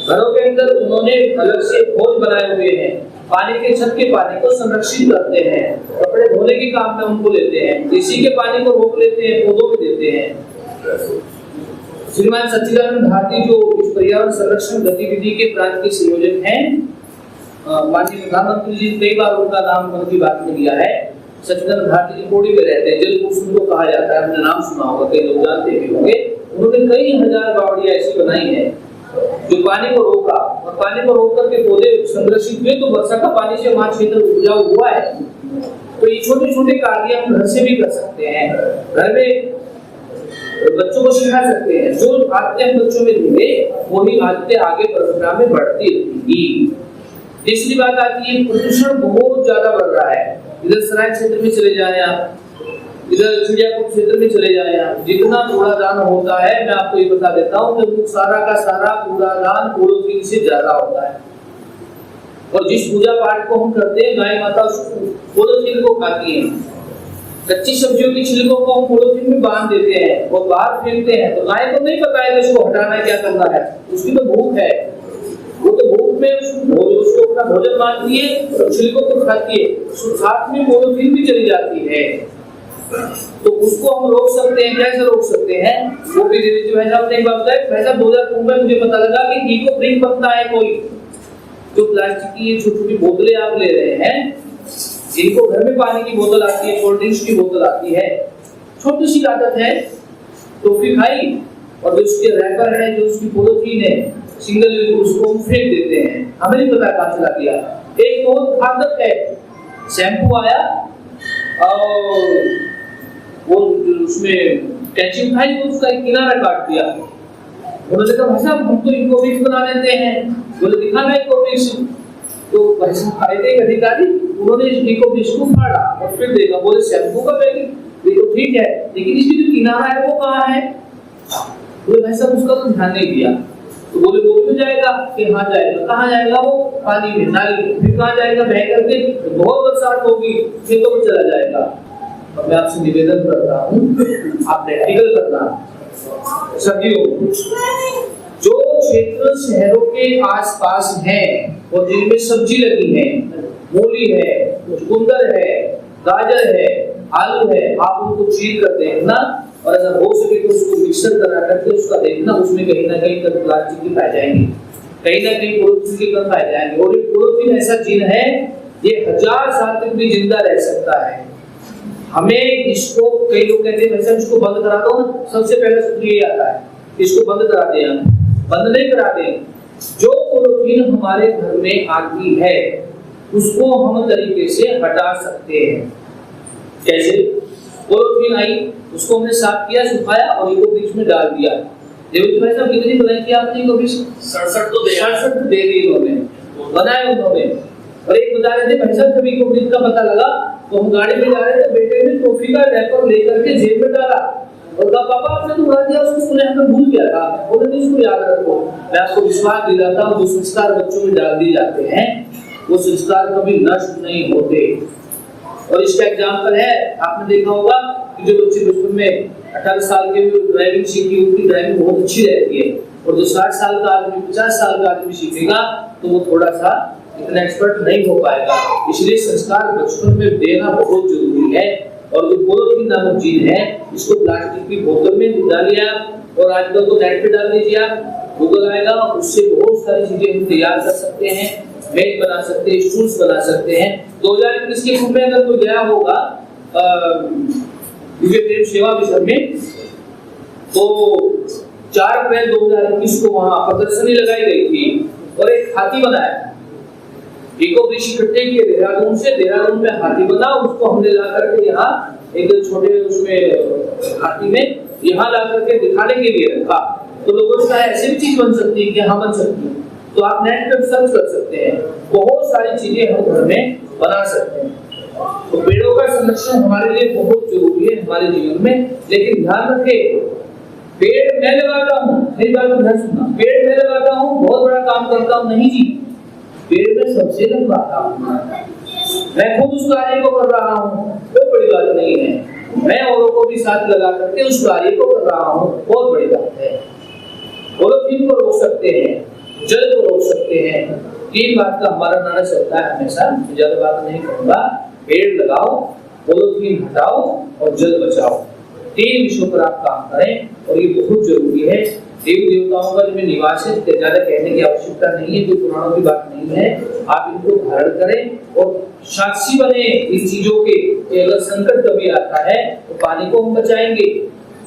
घरों के अंदर उन्होंने अलग से हौज बनाए हुए हैं, पानी के छत के पानी को संरक्षित करते हैं, कपड़े धोने के काम में उनको लेते हैं, इसी के पानी को रोक लेते हैं, पौधों में देते हैं। श्रीमान सच्चिदानंद भारती जो इस पर्यावरण संरक्षण गतिविधि के प्रांत के संयोजक हैं, माननीय प्रधानमंत्री जी कई बार उनका नाम मन की बात में लिया है। सच्चिदानंद भारती जी कोड़ी में रहते हैं, जल कुसुम को कहा जाता है, आपने नाम सुना होगा, कई लोग जानते भी होंगे। उन्होंने कई हजार बावड़ियां ऐसी बनाई है जो पानी को रोका, और पानी को रोक करके पौधे संरक्षित हुए, तो वर्षा का पानी से वहां क्षेत्र उपजाऊ हुआ है। तो ये छोटे छोटे कार्य हम घर से भी कर सकते हैं, घर में बच्चों को सिखा सकते हैं। जो आदतें बच्चों में जुड़े वही आदतें आगे परंपरा में बढ़ती रहेंगी। तीसरी बात आती है, प्रदूषण बहुत ज्यादा बढ़ रहा है। इधर सराय क्षेत्र में चले जाए आप, इधर चिड़ियापुर क्षेत्र में चले जाए आप, जितना कूड़ादान होता है मैं आपको ये बता देता हूँ कि वो सारा का सारा कूड़ादान पॉलीथीन से ज्यादा होता है। और जिस पूजा पाठ को हम करते हैं, गाय माता पॉलीथीन को खाती है, कच्ची सब्जियों की छिलकों को हम पॉलीथीन में बांध देते हैं और बाहर फेंकते हैं, तो गाय को नहीं पता है इसको हटाना क्या करना है, उसकी तो भूख है, वो तो भूख में उसको अपना भोजन मानती है, छिलकों को खाती है, साथ में पॉलीथीन भी चली जाती है। तो उसको हम रोक सकते हैं, कैसे रोक सकते हैं, वो भी भाई साहब ने एक बात बताया। भाई साहब 2009 में मुझे पता लगा कि इको ड्रिंक बनता है कोई, जो प्लास्टिक की छोटी छोटी बोतलें आप ले रहे हैं, जिनको घर में पानी की बोतल आती है, कोल्ड ड्रिंक्स की बोतल आती है, छोटी सी आदत है, टॉफी खाई और जो उसके रैपर है, जो उसकी पॉलीथीन है सिंगल यूज, उसको हम फेंक देते हैं, हमें नहीं पता कहाँ चला गया। एक बहुत घातक है, शैम्पू आया और वो उसमें कैंची उठाई तो उसका एक किनारा काट दिया। उन्होंने कहा भाई साहब हम तो इनको मिक्स बना लेते हैं, बोले दिखाना इनको मिक्स, तो भाई साहब आए थे अधिकारी, उन्होंने इनको मिक्स को फाड़ा और फिर देखा, बोले शैम्पू का पैकेट ये तो ठीक है, लेकिन इसकी जो किनारा है वो कहाँ है, बोले भाई साहब उसका तो ध्यान नहीं दिया। तो बोले वो क्यों जाएगा, कि हाँ जाएगा, कहाँ जाएगा वो, पानी में, नाली में, फिर कहाँ जाएगा, बह करके, तो बहुत बरसात होगी खेतों में चला जाएगा। और मैं आपसे निवेदन करता हूँ, आप प्रैक्टिकल करना। सब्जियों, जो क्षेत्र शहरों के आसपास हैं और जिनमें सब्जी लगी है, मूली है, चुकंदर है, गाजर है, आलू है, आप उनको चीर कर देखना, और अगर हो सके तो उसको मिक्सर करा करके उसका देखना, उसमें कहीं ना कहीं प्लास्टिक की पाए जाएंगे, कहीं ना कहीं पॉलीथीन के कण पाए जाएंगे। और ये पॉलीथीन ऐसा चीज है, ये 1000 साल तक भी जिंदा रह सकता है। हमें इसको, कई लोग कहते हैं वैसे इसको बंद करा दो ना, सबसे पहले सूत्र ये आता है, इसको बंद करा दें, हम बंद नहीं करा दें। जो पॉलीथीन हमारे घर में आती है उसको हम तरीके से हटा सकते हैं। कैसे? पॉलीथीन आई, उसको हमने साफ किया, सुखाया और इको ब्रिक्स में डाल दिया। देवजी भाई साहब कितनी बनाई किया आपने इको ब्रिक्स? 67 दे दी इन्होंने, बनाए उन्होंने। और एक बता रहे थे भाई साहब कभी इको ब्रिक्स का पता लगा तो हम गाड़ी में जा रहे थे, बेटे ने टॉफी का रैपर लेकर के जेब में डाला, और कहा पापा आपने तो उड़ा दिया उसको, बोले हमें भूल गया था, बोले नहीं उसको याद रखो। मैं आपको विश्वास दिलाता हूँ जो संस्कार बच्चों में डाल दिए जाते हैं वो संस्कार कभी नष्ट नहीं होते। और इसका एग्जाम्पल है, आपने देखा होगा कि जो बच्चे बचपन में 18 साल के भी ड्राइविंग सीखी उनकी ड्राइविंग बहुत अच्छी रहती है, और जो 60 साल का आदमी 50 साल का आदमी सीखेगा तो वो थोड़ा सा इतना एक्सपर्ट नहीं हो पाएगा। इसलिए संस्कार बचपन में देना बहुत जरूरी है। और जो पॉलीथीन नामक चीज है इसको प्लास्टिक की बोतल में डालिए आप, और आजकल तो नेट पे डाल दीजिए आप, गूगल आएगा, उससे बहुत सारी चीजें हम तैयार कर सकते हैं, मेज बना सकते हैं, स्टूल्स बना सकते हैं। 2021 के कुंभ में अगर कोई गया होगा दिव्य प्रेम सेवा विषय में, तो 4 अप्रैल 2021 को वहां प्रदर्शनी लगाई गई थी और एक हाथी बनाया। इको वृक्ष इकट्ठे किए देहरादून से, देहरादून में हाथी बना, उसको हमने ला करके यहाँ एक छोटे उसमें हाथी में यहाँ ला करके दिखाने के लिए रखा। तो लोगों ने कहा ऐसी भी चीज बन सकती है कि हाँ बन सकती है। तो आप नेट पर सर्च कर सकते हैं, बहुत सारी चीजें हम घर में बना सकते हैं। तो पेड़ों का संरक्षण हमारे लिए बहुत जरूरी है हमारे जीवन में। लेकिन ध्यान रखें, पेड़ मैं लगाता हूँ, मेरी बात को ध्यान सुनना, पेड़ मैं लगाता हूँ बहुत बड़ा काम करता हूँ, नहीं जी, पेड़ में सबसे लगवाता हूँ, मैं खुद उस कार्य को कर रहा हूँ, कोई बड़ी बात नहीं है। मैं औरों को भी साथ लगा करके उस कार्य को कर रहा हूँ, बहुत बड़ी बात है। पॉलीथीन को रोक सकते हैं, जल को रोक सकते हैं। 3 बात का हमारा नारा चलता है हमेशा, ज्यादा बात नहीं करूंगा। पेड़ लगाओ, पॉलीथीन हटाओ और जल बचाओ, 3 विषयों पर आप काम करें और ये बहुत जरूरी है। देवी देवताओं का जिनमें निवास है, ज्यादा कहने की आवश्यकता नहीं है, जो पुराणों की बात नहीं है। आप इनको धारण करें और साक्षी बने इन चीजों के। अगर संकट कभी आता है तो पानी को हम बचाएंगे,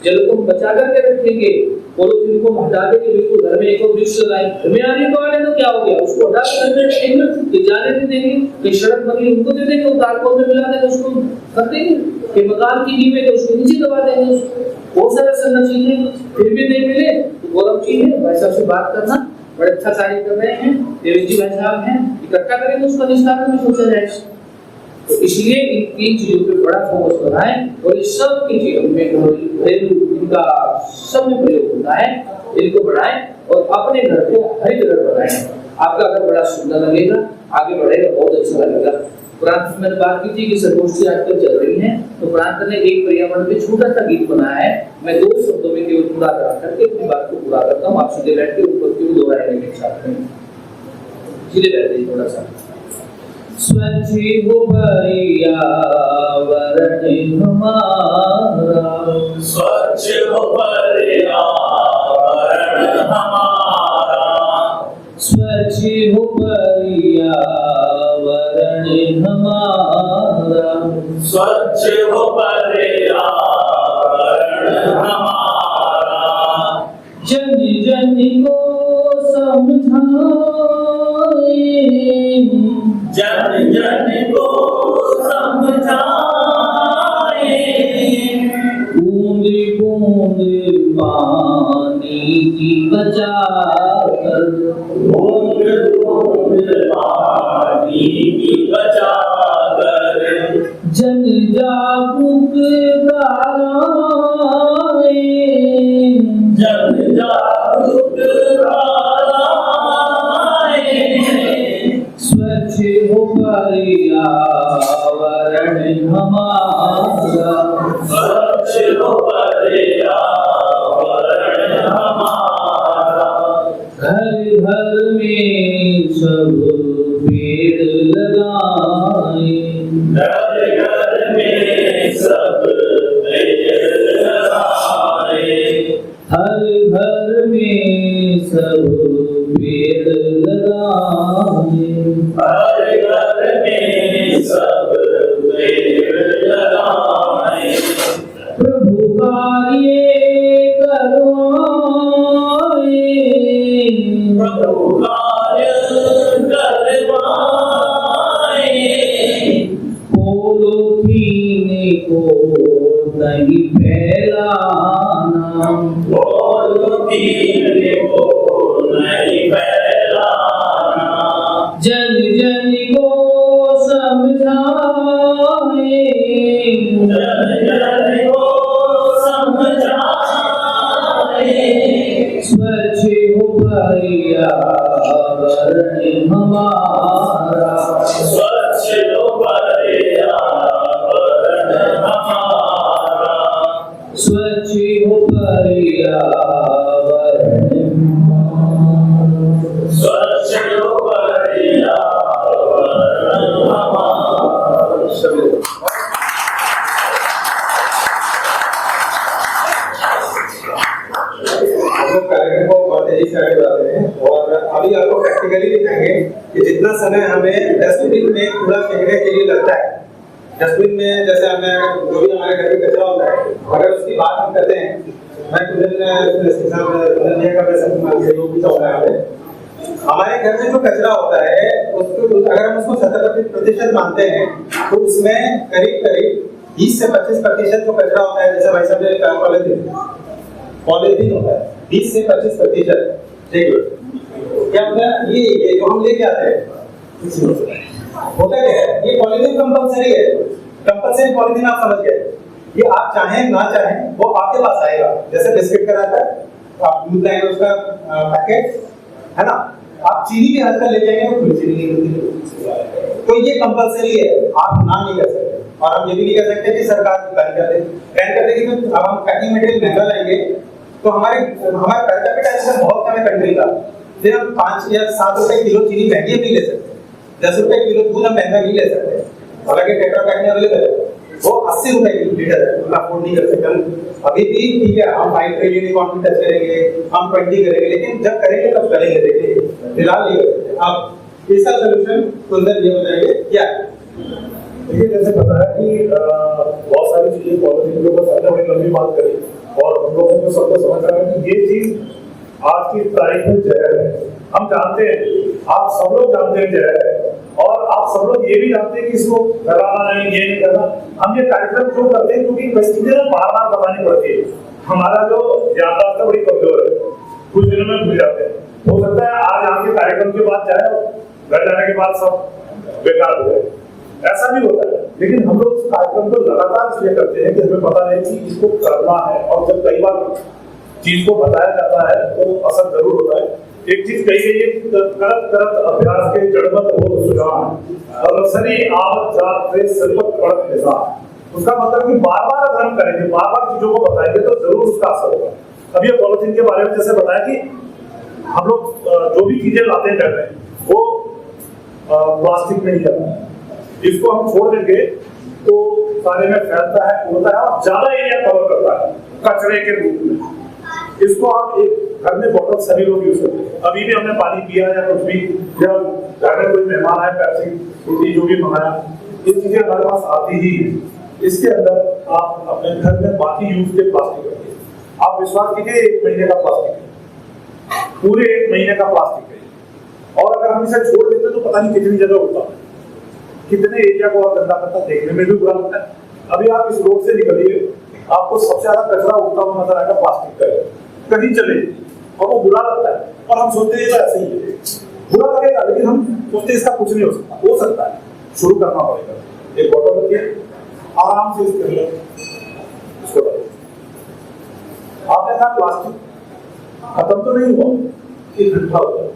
जल को हम बचा करके रखेंगे, पॉलीथीन को हटा देंगे, बिल्कुल घर में एक वृक्ष लगाएं। घर में आने को आने तो क्या हो गया, उसको हटा के घर में रखेंगे, जाने नहीं देंगे, कहीं सड़क बनी उनको दे देंगे, तारकोल में मिला देंगे, उसको कर देंगे, कि मकान की नींव है उसको नीचे दबा देंगे। उसको बहुत सारा संरक्षण है, फिर भी नहीं मिले तो गौरव चीज है। भाई साहब से बात करना, बड़े अच्छा कार्य कर रहे हैं, देवेंद्र जी भाई साहब हैं, इकट्ठा करेंगे उसका निस्तारण में सोचा जाए। तो इसलिए इन 3 चीजों पे बड़ा फोकस बनाएं और इस सब के जीवन में इनका सब में प्रयोग होता है, इनको बढ़ाएं और अपने घर को हरित घर बनाएं। आपका घर बड़ा सुंदर लगेगा, आगे बढ़ेगा, बहुत अच्छा लगेगा। प्रांत मैंने बात की थी कि संगोष्ठी आजकल चल रही है, तो प्रांत ने एक पर्यावरण पे छोटा सा गीत बनाया है। मैं 2 शब्दों में केवल पूरा करा करके अपनी बात को पूरा करता हूँ। आप सीधे बैठ के ऊपर क्यों दोहराएंगे मेरे साथ में, सीधे बैठे थोड़ा सा। स्वच्छ हो पर्यावरण हमारा, स्वच्छ हो पर्यावरण हमारा, स्वच्छ हो पर्यावरण हमारा, स्वच्छ हो पर्यावरण हमारा, जन जन को समझाए, जन जन को समझाए, बूंद बूंद पानी की बचाकर, बूंद बूंद पानी की बचाकर, जन जागरूक कराए, जन जागरूक कराए, स्वच्छ हो पर्यावरण हमारा, स्वच्छ हो पर्यावरण हमारा, घर घर में सब पेड़ लगाए, घर घर में सब पेड़ लगाए, हर घर में सब पेड़ लगाए, हर घर में सब पेड़ लगाए, प्रभु कार्य करवाए, प्रभु कार्य करवाए, पॉलीथीन को नहीं फैलाना, पॉलीथीन को नहीं फैलाना, जन जन को समझाए, जन जन को समझाए, स्वच्छ हो पर्यावरण हमारा, स्वच्छ हो पर्यावरण हमारा, स्वच्छ हो पर्यावरण, स्वच्छ हो पर्यावरण हमारा। हम लोग कार्यक्रम को बहुत तेजी से आगे बढ़ाते हैं और अभी आपको प्रैक्टिकली दिखाएंगे कि जितना समय हमें डस्टबिन में कूड़ा फेंकने के लिए लगता है, डस्टबिन में जैसे हमें जो भी हमारे घर में कचरा होता है, अगर उसकी बात हम करते हैं, मैं सहयोग भी चाहूँगा यहाँ पे। हमारे घर में जो कचरा होता है उसको अगर हम उसको 70% मानते हैं तो उसमें करीब 20 से 25% जो कचरा होता है, जैसे भाई साहब ने कहा पॉलीथीन होता है 20 से 25%। ठीक है, क्या होता है ये जो हम लेके आते हैं होता क्या है, ये पॉलीथीन कंपलसरी है, कंपलसरी पॉलीथीन आप समझ गए, ये आप चाहें ना चाहें वो आपके पास आएगा। जैसे बिस्किट का रहता है, आप दूध लाएंगे उसका पैकेट है ना, आप चीनी भी आजकल ले जाएंगे तो चीनी नहीं मिलती, तो ये कंपलसरी है, आप ना नहीं कर सकते। और हम ये भी नहीं कर सकते कि सरकार बैन कर दे, बैन कर देगी तो अब हम पैकिंग मटेरियल महंगा लाएंगे तो हमारा per capita income बहुत कम है कंट्री का, फिर हम 5 या 7 रुपए किलो चीनी महंगी नहीं ले सकते, 10 रुपए किलो दूध हम महंगा नहीं ले सकते, हालांकि टेट्रा पैक में अवेलेबल है, वो 80 रुपए की लीटर है, हम अफोर्ड नहीं कर सकते। अभी भी ठीक है, हम 5 ट्रिलियन इकोनॉमी टच करेंगे, हम 20 करेंगे, लेकिन जब करेंगे तब करेंगे, देखिए फिलहाल नहीं कर सकते। अब इसका सोल्यूशन सुंदर ये बताएंगे क्या। देखिए, जैसे पता है कि बहुत सारी चीजें पॉलिटिक्स के ऊपर सबने बड़ी लंबी बात करी और हम लोगों को सबको समझ रहा है कि ये चीज आज की तारीख में जहर है। हम जानते हैं, आप सब लोग जानते हैं जहर है, और आप सब लोग ये भी जानते हैं कि इसको फैलाना नहीं, ये नहीं करना। हम ये कार्यक्रम क्यों करते हैं? क्योंकि कई चीजें बार बार बतानी पड़ती है। हमारा जो याददाश्त है बड़ी कमजोर है, कुछ दिनों में भूल जाते हैं। हो सकता है आज यहाँ के कार्यक्रम के बाद जाए, घर जाने के बाद सब बेकार हो जाए, ऐसा भी होता है। लेकिन हम लोग इस कार्यक्रम को लगातार इसलिए करते हैं कि हमें पता है कि इसको करना है, और जब कई बार चीज को बताया जाता है तो असर जरूर होता है। एक चीज कही गई है कि करत करत अभ्यास के जड़मत हो सुजान, और सरी आवत जात से सरपत पड़त निशान। उसका मतलब कि बार बार अगर हम करेंगे, बार बार चीजों को बताएंगे तो जरूर उसका असर होगा। अब ये पॉलिथीन के बारे में जैसे बताया कि हम लोग जो भी चीजें लाते हैं घर में वो प्लास्टिक में नहीं करना है, इसको हम छोड़ देंगे तो सारे में फैलता है, उड़ता है और ज्यादा एरिया कवर करता है कचरे के रूप में। इसको आप एक घर में बॉटल सभी लोग यूज करते हैं। अभी भी हमने पानी पिया या कुछ भी, जब घर में कोई मेहमान आए, पैप्सी फ्रूटी जो भी मंगाया, ये चीजें हमारे पास आती ही है। इसके अंदर आप अपने घर में बाकी यूज के प्लास्टिक रखिए। आप विश्वास कीजिए, 1 महीने का प्लास्टिक है, पूरे 1 महीने का प्लास्टिक है, और अगर हम इसे छोड़ देते तो पता नहीं कितनी जगह होता है, कितने एरिया को और गंदा करता, देखने में भी बुरा लगता है। अभी आप इस रोड से निकलिए, आपको सबसे ज्यादा कचरा उड़ता हुआ नजर आएगा प्लास्टिक का, कहीं चले और वो बुरा लगता है, और हम सोचते हैं तो ऐसे ही है, बुरा लगेगा, लेकिन हम सोचते इसका कुछ नहीं हो सकता है, शुरू करना पड़ेगा। एक बॉटल रखिए, आराम से इसको आपने कहा प्लास्टिक खत्म तो नहीं हुआ, इकट्ठा होता है।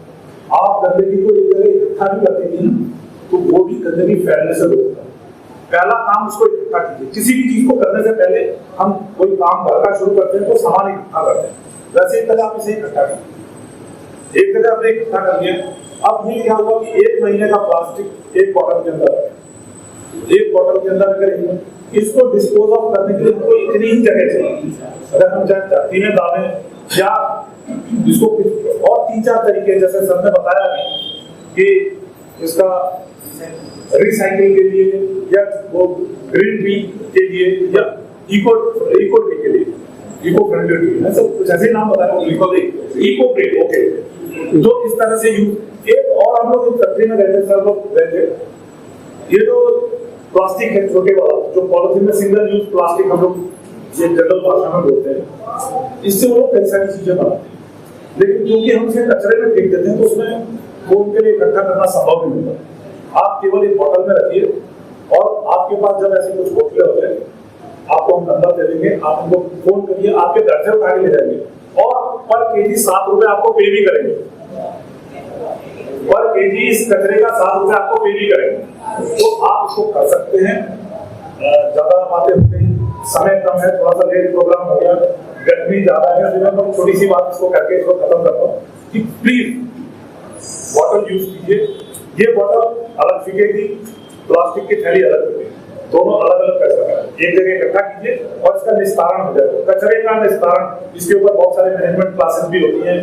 आप गंदगी को एक जगह इकट्ठा नहीं करते थी ना, तो वो भी गंदगी फैलने से रोकता है। पहला काम उसको इकट्ठा कीजिए। किसी भी चीज को करने से पहले हम कोई काम घर का शुरू करते हैं तो सामान इकट्ठा करते हैं, वैसे एक तरह आप इसे इकट्ठा कीजिए। एक तरह आपने इकट्ठा कर लिया, अब ये क्या हुआ कि 1 महीने का प्लास्टिक एक बॉटल के अंदर करेंगे, इसको डिस्पोज ऑफ करने के लिए हमको इतनी ही जगह चाहिए। अगर हम चाहे धरती में डालें या इसको और 3-4 तरीके, जैसे सर ने बताया कि इसका रिसाइकिल के लिए या वो ग्रीन ट्री के लिए या इको ट्री के लिए, इको फ्रेंडली ट्री है, सब कुछ ऐसे नाम बताया, इको ट्री। ओके, तो इस तरह से यूज। एक और हम लोग इस फैक्ट्री में रहते सर लोग रहते, ये जो प्लास्टिक है छोटे वाला, जो पॉलिथीन में सिंगल यूज प्लास्टिक हम लोग ये जनरल भाषा में बोलते हैं, इससे वो लोग कई सारी चीजें बनाते हैं, लेकिन क्योंकि हम इसे कचरे में फेंक देते हैं तो उसमें वो उनके लिए इकट्ठा करना संभव नहीं होता। आप केवल एक बॉटल में रखिए, और आपके पास जब ऐसे कुछ बोतलें हो जाए, आपको हम नंबर दे देंगे, आप उनको फोन करिए, आपके घर से उठा के ले जाएंगे, और पर केजी 7 रुपए आपको पे भी करेंगे, पर केजी इस कचरे का 7 रुपए आपको पे भी करेंगे। तो आप उसको कर सकते हैं। ज्यादा बातें हो गई, समय कम है, थोड़ा सा लेट प्रोग्राम हो गया, गर्मी ज्यादा है, तो मैं छोटी सी बात इसको करके इसको खत्म करता हूँ कि प्लीज बॉटल यूज कीजिए। ये बॉटल अलग फेंकेगी, प्लास्टिक की थैली अलग फेंकेगी, दोनों अलग अलग कर सकते हैं। एक जगह इकट्ठा कीजिए और इसका निस्तारण हो जाएगा। कचरे का निस्तारण, इसके ऊपर बहुत सारे मैनेजमेंट क्लासेस भी होती हैं,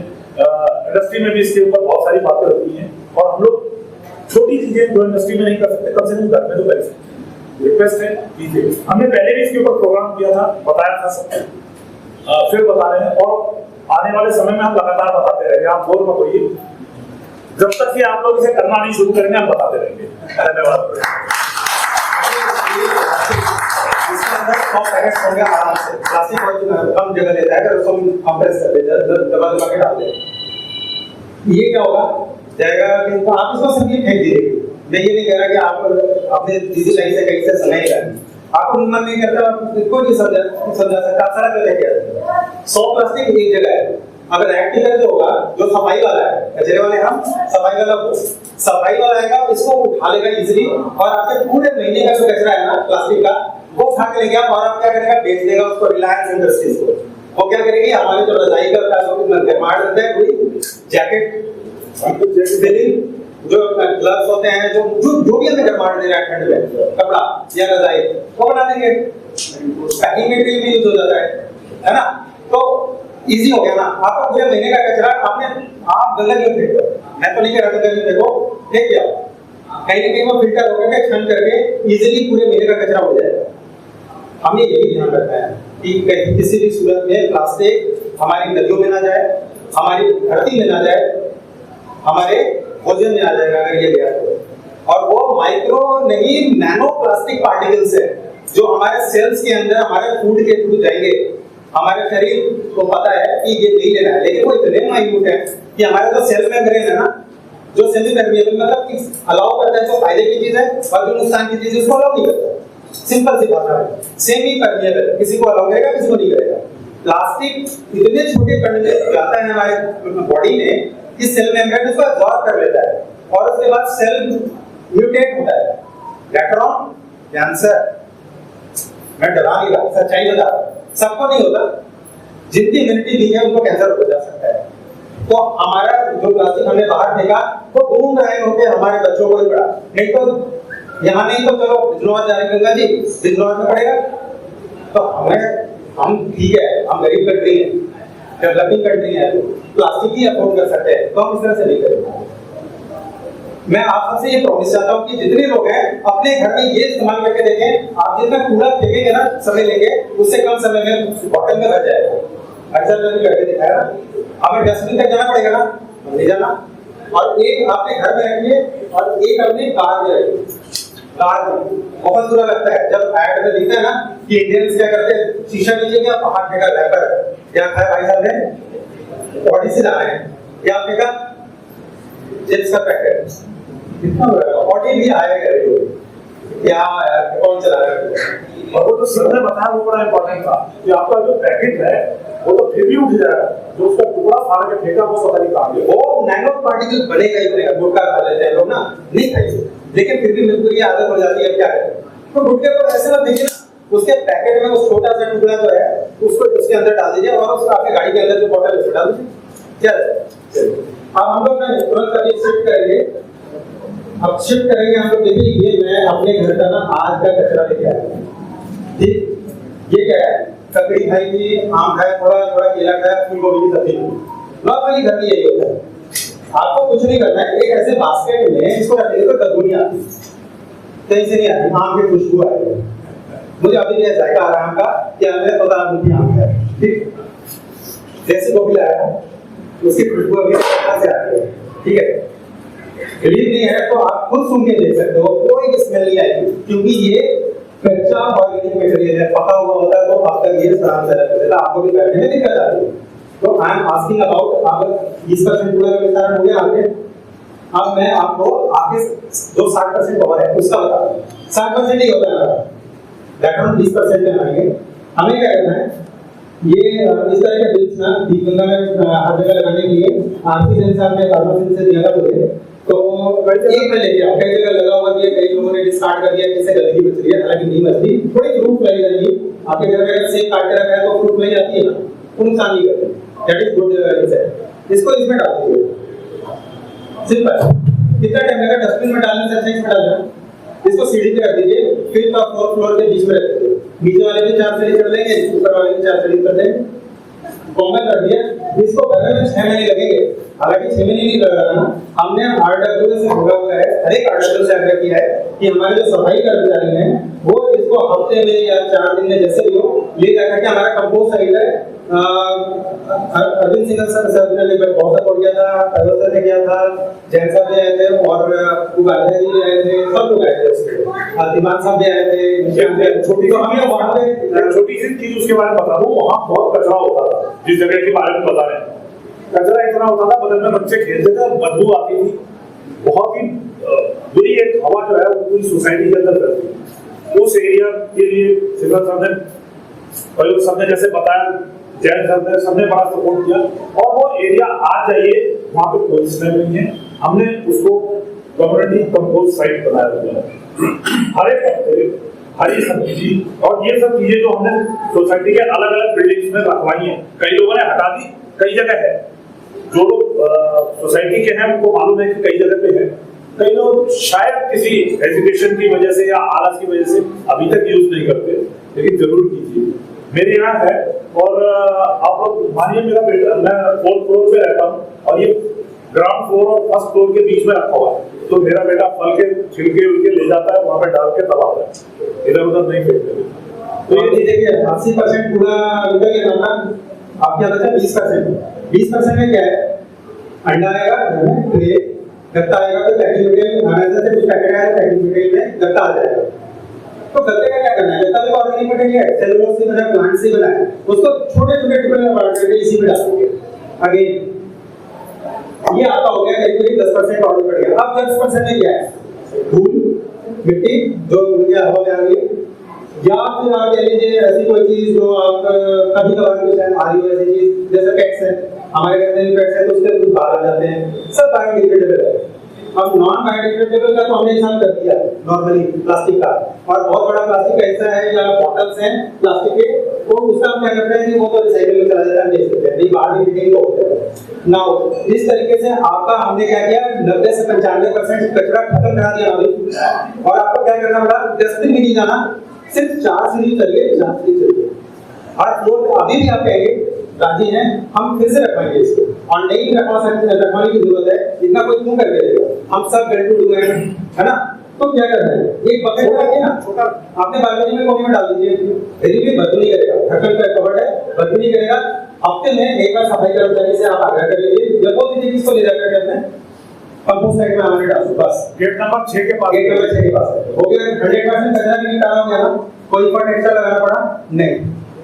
इंडस्ट्री में भी इसके ऊपर बहुत सारी बातें होती हैं, और हम लोग छोटी चीजें जो इंडस्ट्री में नहीं कर सकते, कम से कम घर में तो कर सकते। रिक्वेस्ट है कीजिए। हमने पहले भी इसके ऊपर प्रोग्राम किया था, बताया था सबको, फिर बता रहे हैं, और आने वाले समय में हम लगातार बताते रहेंगे। आप बोर मत होइए, जब तक कि आप लोग इसे करना नहीं शुरू करेंगे हम बताते रहेंगे। धन्यवाद। इसके अंदर 100 पैकेट होंगे आराम से, प्लास्टिक कम जगह लेता है, अगर उसको कंप्रेस कर देते हैं, दबा दबा के डालते हैं, ये क्या होगा जाएगा कि आप इसको सिंपली फेंक दीजिए। मैं ये नहीं कह रहा कि आप अपने किसी लाइन से कहीं से समय ही आपको मन नहीं करता, कोई नहीं समझा सकता, आप सड़क पे लेके आते 100 प्लास्टिक एक जगह है। अगर एक्टिव जो होगा, जो सफाई वाला है, कचरे वाले हम, सफाई वाला आएगा, इसको उठा लेगा इजीली, और आपके पूरे महीने का जो कचरा है ना प्लास्टिक का, वो उठा के लेगा, और आप क्या करेगा, बेच देगा उसको रिलायंस इंडस्ट्रीज को। वो क्या करेगी, हमारे जो रजाई का निर्माण होता है, कोई जैकेट, जो ग्लव्स होते हैं, जो भी हमें निर्माण दे रहा है ठंड में, कपड़ा या रजाई, वो बना देंगे, पैकिंग मटेरियल भी यूज हो जाता है ना। तो इजी हो गया ना, आपका पूरे महीने का कचरा आप गंगा में फेंको, मैं तो नहीं कह रहा गंगा में फेंको, फेंक दिया, कहीं ना कहीं वो फिल्टर हो गया, छान करके इजीली पूरे महीने का कचरा हो जाएगा। हमें यही ध्यान रखना है कि कहीं किसी भी सूरत में प्लास्टिक हमारी नदियों में ना जाए, हमारी धरती में ना जाए, हमारे भोजन में आ जाएगा अगर ये गया तो। और वो माइक्रो नहीं, नैनो प्लास्टिक पार्टिकल्स है जो हमारे सेल्स के अंदर, हमारे फूड के थ्रू जाएंगे। हमारे शरीर को पता है कि ये नहीं लेना है, लेकिन वो इतने माइन्यूट है कि हमारा जो सेल मेम्ब्रेन है ना, जो सेमी परमिएबल मतलब कि अलाउ करता है, जो फायदे की चीज है और जो नुकसान की चीज है उसको अलाउ नहीं करता। सिंपल सी बात है, सेमी परमिएबल, किसी को अलाउ करेगा, किसी को नहीं करेगा। प्लास्टिक इतने छोटे कण में जाता है हमारे बॉडी में, इस सेल मेम्ब्रेन उसको एब्जॉर्ब कर लेता है, और उसके बाद सेल म्यूटेट होता है। लेटर ऑन कैंसर, मैं डरा नहीं रहा, सच्चाई बता रहा, सबको नहीं होता, जिनकी इम्यूनिटी दी है उनको कैंसर हो जा सकता है। तो हमारा जो प्लास्टिक हमने बाहर फेंका, वो घूम रहे होंगे हमारे बच्चों को ही पड़ा, नहीं तो यहाँ नहीं तो चलो बिजनौर जाने गंगा जी, बिजनौर में पड़ेगा। तो हम ठीक है, हम गरीब कंट्री है, डेवलपिंग कंट्री है, प्लास्टिक ही अफोर्ड कर सकते हैं, तो हम इस तरह से नहीं करेंगे। मैं आप सबसे ये प्रॉमिस चाहता हूँ कि जितने लोग हैं अपने घर में ये इस्तेमाल करके देखें। आप जितना कूड़ा फेंकेंगे ना समय लेके, उससे कम समय में बॉटल में भर जाएगा। अक्सर मैंने करके दिखाया ना, हमें डस्टबिन तक जाना पड़ेगा ना, ले जाना, और एक आपने घर में रखिए और एक अपने कार में रखिए। कार में बहुत बुरा लगता है जब ऐड में दिखता है ना कि इंडियंस क्या करते हैं, शीशा नीचे क्या बाहर फेंका रैपर, क्या खाया भाई साहब ने, बॉडी से जा रहे हैं, क्या फेंका चिप्स का पैकेट, कितना बॉडी भी आएगा, क्या कौन चला रहा है। और वो जो सर ने बताया वो बड़ा इंपॉर्टेंट था कि आपका जो पैकेट है वो तो फिर भी उठ जाएगा, जो उसका टुकड़ा फाड़ के फेंका वो पता नहीं कहाँ गया। वो नैनो पार्टिकल बनेगा ही बनेगा। गुटखा खा लेते हैं लोग ना, नहीं खाइए, लेकिन फिर भी मजबूरी आदत हो जाती है, क्या करें। तो गुटखे को ऐसे मत देखिए ना, उसके पैकेट में वो छोटा सा टुकड़ा जो है उसको उसके अंदर डाल दीजिए, और उसको आपके गाड़ी के अंदर जो बोतल है उसको डाल दीजिए। चलिए अब हम लोग ना तुरंत अभी शिफ्ट करेंगे। अब शिफ्ट करेंगे हम लोग। देखिए ये मैं अपने घर का ना आज का कचरा लेके आया, ठीक। ये क्या है, ककड़ी खाई थी, आम खाया, थोड़ा थोड़ा केला खाया, फूल गोभी की सब्जी। नॉर्मली घर में यही होता है। आपको कुछ नहीं करना है, एक ऐसे बास्केट में इसको रख दीजिए, बदबू नहीं आती, कहीं से नहीं आती, आम की खुशबू आएगी। मुझे अभी भी जायका आ रहा है आम का, कि हमने पता मुझे आम है, ठीक। जैसे गोभी लाया उसकी खुशबू अभी कहाँ से आती है, ठीक है। बिलीव नहीं है तो आप खुद सुन के देख सकते हो, कोई स्मेल नहीं आएगी, क्योंकि ये कच्चा ऑर्गेनिक मटेरियल है। पका हुआ होता है तो आप तक ये आराम से रख देता, आपको भी करने में दिक्कत आती है। तो आई एम आस्किंग अबाउट, अगर 20% पूरा विस्तारण हो गया आगे, अब मैं आपको आगे जो 60% और है उसका बता रहा हूँ। 60% ही होता है, बैकग्राउंड 20% में आएंगे। हमें क्या करना है, ये इस तरह के बिल्स ना दीपगंगा में हर जगह लगाने के लिए आरती जैन साहब ने कार्बोरेशन से दिया था मुझे, तो एक में लेके आओ, कई जगह लगा हुआ भी है, कई लोगों ने डिस्कार्ड कर दिया, किससे गलती बच रही है, हालांकि नहीं बचती, थोड़ी प्रूफ लगी रहेगी। आपके घर में अगर सेब काट के रखा है तो प्रूफ लग जाती है ना, वो नुकसान नहीं करती, दैट इज गुड रिजल्ट। इसको इसमें डाल दीजिए, सिंपल। कितना टाइम लगेगा डस्टबिन में डालने से अच्छा इसमें डालना। इसको सीढ़ी पे रख दीजिए, फिर तो 4th फ्लोर के बीच में रख दीजिए, नीचे वाले भी 4 सीढ़ी कर लेंगे, ऊपर वाले भी 4 सीढ़ी कर देंगे, कॉमन कर दिया। इसको करने में 6 महीने लगेंगे, हालांकि 6 महीने नहीं लग रहा ना, हमने आरडब्ल्यू से बोला हुआ है, हर एक आरडब्ल्यू से आग्रह किया है कि हमारे जो सफाई कर्मचारी हैं वो इसको हफ्ते में या 4 दिन में जैसे भी हो ले जाकर के हमारा कंपोस्ट साइड है। अरविंद सिंह सर ने बहुत सपोर्ट किया था, अरविंद सर ने किया था, जैन साहब भी आए थे और उपाध्याय जी भी आए थे, सब लोग आए थे उसके, दिमाग साहब भी आए थे। छोटी सी चीज उसके बारे में बता दूं, वहाँ बहुत कचरा होता था, जिस जगह के बारे में बता रहे हैं, कचरा इतना होता था, बगल में बच्चे खेलते थे, बदबू आती थी, बहुत ही बुरी एक हवा जो है वो पूरी सोसाइटी के अंदर रहती है। उस एरिया के लिए सिमरन साहब ने, प्रयोग साहब ने जैसे बताया, जैन साहब ने, सबने बड़ा सपोर्ट किया और वो एरिया आज जाइए वहाँ पे कोई स्मेल नहीं है। हमने उसको कम्युनिटी कंपोस्ट साइट बनाया हुआ है, हर एक हरी सब्जी और ये सब चीजें जो हमने सोसाइटी के अलग अलग बिल्डिंग्स में रखवाई हैं, कई लोगों ने हटा दी, कई जगह है, जो लोग सोसाइटी के हैं उनको मालूम है कि कई जगह पे है, कई लोग शायद किसी हेजिटेशन की वजह से या आलस की वजह से अभी तक यूज नहीं करते, लेकिन जरूर कीजिए। मेरे यहाँ है और आप लोग मानिए, मेरा बेटा, मैं 4th फ्लोर पे रहता हूँ और ये ग्राउंड फ्लोर और 1st फ्लोर के बीच में रखा हुआ है, तो मेरा बेटा फल के छिलके उलके ले जाता है, वहाँ पे डाल के तब आता है, इधर उधर नहीं फेंकते। तो ये देखिए 80% पूरा निकल गया ना, आपके यहाँ बचा 20%। 20% में क्या है, अंडा आएगा, ट्रे, गत्ता आएगा, तो पैकिंग मटेरियल हमारे से कुछ पैकेट आएगा, पैकिंग मटेरियल में गत्ता आ जाएगा। तो गत्ते का क्या करना है, गत्ता भी ऑर्गेनिक मटेरियल है, सेलुलोज से बना, प्लांट से बना है, उसको छोटे छोटे टुकड़े में बांट करके इसी में डाल देंगे। आगे ये आपका हो गया, करीब 10% ऑर्डर पड़ गया। अब 10% में क्या है, धूल, मिट्टी जो उनके हवा में आ रही है, या फिर आप कह लीजिए ऐसी कोई चीज जो आप कभी कभार कुछ आ रही हो, ऐसी चीज जैसे पेट्स है, हमारे घर में भी पेट्स है तो उसके कुछ बाल आ जाते हैं, सब बायोडिग्रेडेबल है। अब नॉन बायोडिग्रेडेबल का तो हमने हिसाब कर दिया नॉर्मली प्लास्टिक का, और बहुत बड़ा प्लास्टिक ऐसा है या बॉटल्स हैं प्लास्टिक के, तो उसका हम क्या करते हैं कि वो तो रिसाइकल में चला जाता है, बेच देते हैं, नहीं बाहर भी बिकेंगे तो होता है ना। इस तरीके से आपका हमने क्या किया, 90 से 95% कचरा खत्म करा दिया अभी, और आपको क्या करना पड़ा, डस्टबिन में नहीं जाना, सिर्फ 4 सीढ़ी चलिए, 4 सीढ़ी चलिए, हर फ्लोर पे अभी भी आप कहेंगे राजी हैं, हम फिर से रखवाएंगे इसको, और नहीं रखवाने की जरूरत है, इतना कोई क्यों करके देगा, हम सब वेल टू डू है ना। तो क्या करना है, एक बकेट रखिए ना छोटा, आपने बालकनी में कोने में डाल दीजिए, यदि भी बदबू नहीं करेगा, ढक्कन का कवर्ड है, बदबू नहीं करेगा। हफ्ते में एक बार सफाई कर्मचारी से आप आग्रह कर लीजिए, या बोल दीजिए किसको ले जाकर के अपने कंपोस्ट साइड में हमारे डाल दो, बस गेट नंबर 6 के पास, गेट नंबर 6 के पास हो गया। 100% कचरा भी निकाला हो गया ना, कोई फट एक्स्ट्रा लगाना पड़ा नहीं,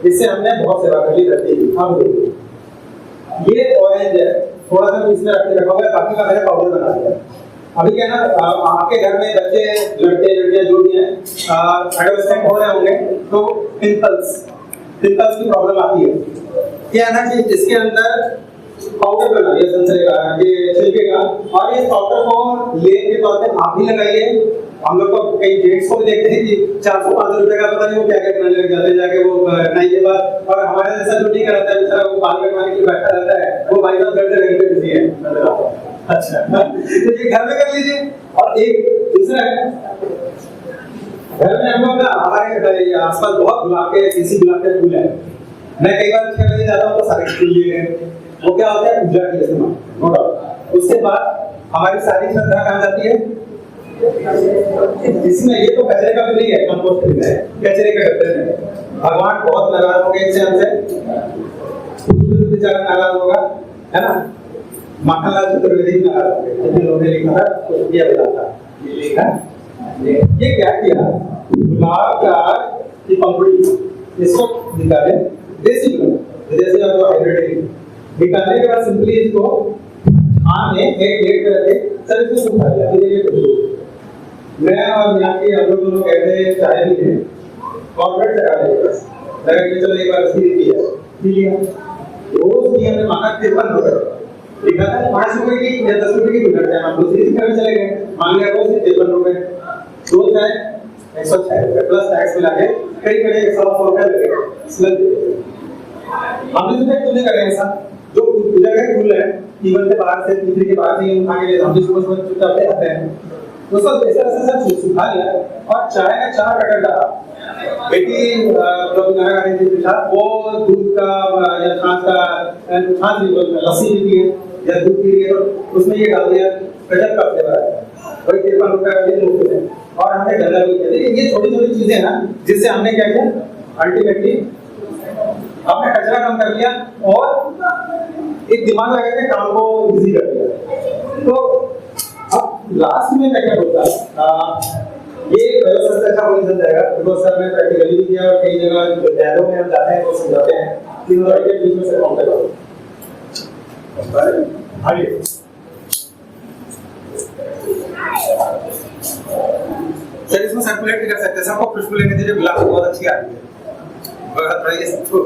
इससे हमने बहुत सेवा कर ली धरती की। अब देखिए ये ऑरेंज है, थोड़ा सा इसमें रख के रखा हुआ है, बाकी का मैंने पाउडर बना दिया। अभी क्या ना, आपके घर में बच्चे, लड़के लड़कियां जो भी हैं एडोलेसेंट हो रहे होंगे, तो पिंपल्स की प्रॉब्लम आती है। क्या है ना कि इसके अंदर पाउडर बना दिया संतरे का, ये छिलके का, और इस पाउडर को लेप के तौर पे आप भी लगाइए। हम लोग को कई जेंट्स को भी देखते हैं कि 400-500 रुपए का पता नहीं वो क्या क्या करने लग जाते हैं जाके वो नाई के पास, और हमारे जैसा जो नहीं कराता है बेचारा, वो बाल कटवाने के लिए बैठा रहता है, वो भाई साहब घर से रह के बिजी है। अच्छा तो ये घर में कर लीजिए। और एक दूसरा है, घर में हम लोग ना, हमारे आसपास बहुत गुलाब के, देसी गुलाब के फूल है, मैं कई बार 6 बजे जाता हूँ तो सारे फूल लिए वो क्या होता है, पूजा के इस्तेमाल, नो डाउट। उसके बाद हमारी सारी श्रद्धा कहाँ जाती है, इसमें। ये तो कचरे का भी नहीं है, कंपोस्ट है, कचरे के डब्बे में। भगवान बहुत नाराज हो गए इससे, हमसे बेचारा नाराज होगा, है ना। माखनलाल चतुर्वेदी नाराज हो गए, लोगों ने लिखा था कुछ दिया बताता, ये लिखा, ये क्या किया, गुलाब का की पंखुड़ी इसको निकाले, देसी गुलाब, जैसे आप हाइब्रिड निकालने के बाद सिंपली इसको आने एक प्लेट पे रखे, सर इसको सुखा दिया। मैं और यहाँ के हम लोग दोनों कहते हैं चाय भी है, कॉर्पोरेट लगा लेंगे बस, लगा के चलो एक बार उसकी दी है, पी लिया। रोज की हमने मांगा 53 रुपए, लिखा था 5 रुपए की या 10 रुपए की भी घट जाए, हम दूसरी दुकान में चले गए, मांग लिया रोज 53 रुपए, दो चाय 106 रुपए प्लस टैक्स मिला के करीब 100 रुपए लगे। हमने सोचा क्यों नहीं कर रहे ऐसा, जो पूजा का रूल है टीवन के बाहर से तीसरी के बाहर से उठा के ले, हम सुबह सुबह चुपचाप ले आते हैं, तो सब ऐसा सब सुखा लिया और चाय का 4 पैकेट डाला। बेटी जो गाना गा रही थी वो दूध का या छाछ का छाछ लस्सी पीती है या दूध पी रही है, तो उसमें ये डाल दिया, गजब का फ्लेवर है, वही 53 रुपए का ये लोग हैं। और हमने गंदा भी किया। देखिए ये छोटी छोटी चीजें हैं जिससे हमने क्या किया, अल्टीमेटली आपने कचरा कम कर लिया और एक दिमाग लगा के काम को इजी कर दिया। तो अब लास्ट में क्या होता है, ये व्यवस्था से अच्छा नहीं जाएगा, बिकॉज सर ने प्रैक्टिकली भी किया और कई जगह विद्यालयों में हम जाते हैं तो समझाते हैं कि के बीच में से कौन करेगा। आगे सर इसमें सर्कुलेट भी कर सकते हैं, सबको खुशबू लेने दीजिए, गुलाब बहुत अच्छी आती है। और बताइए सबको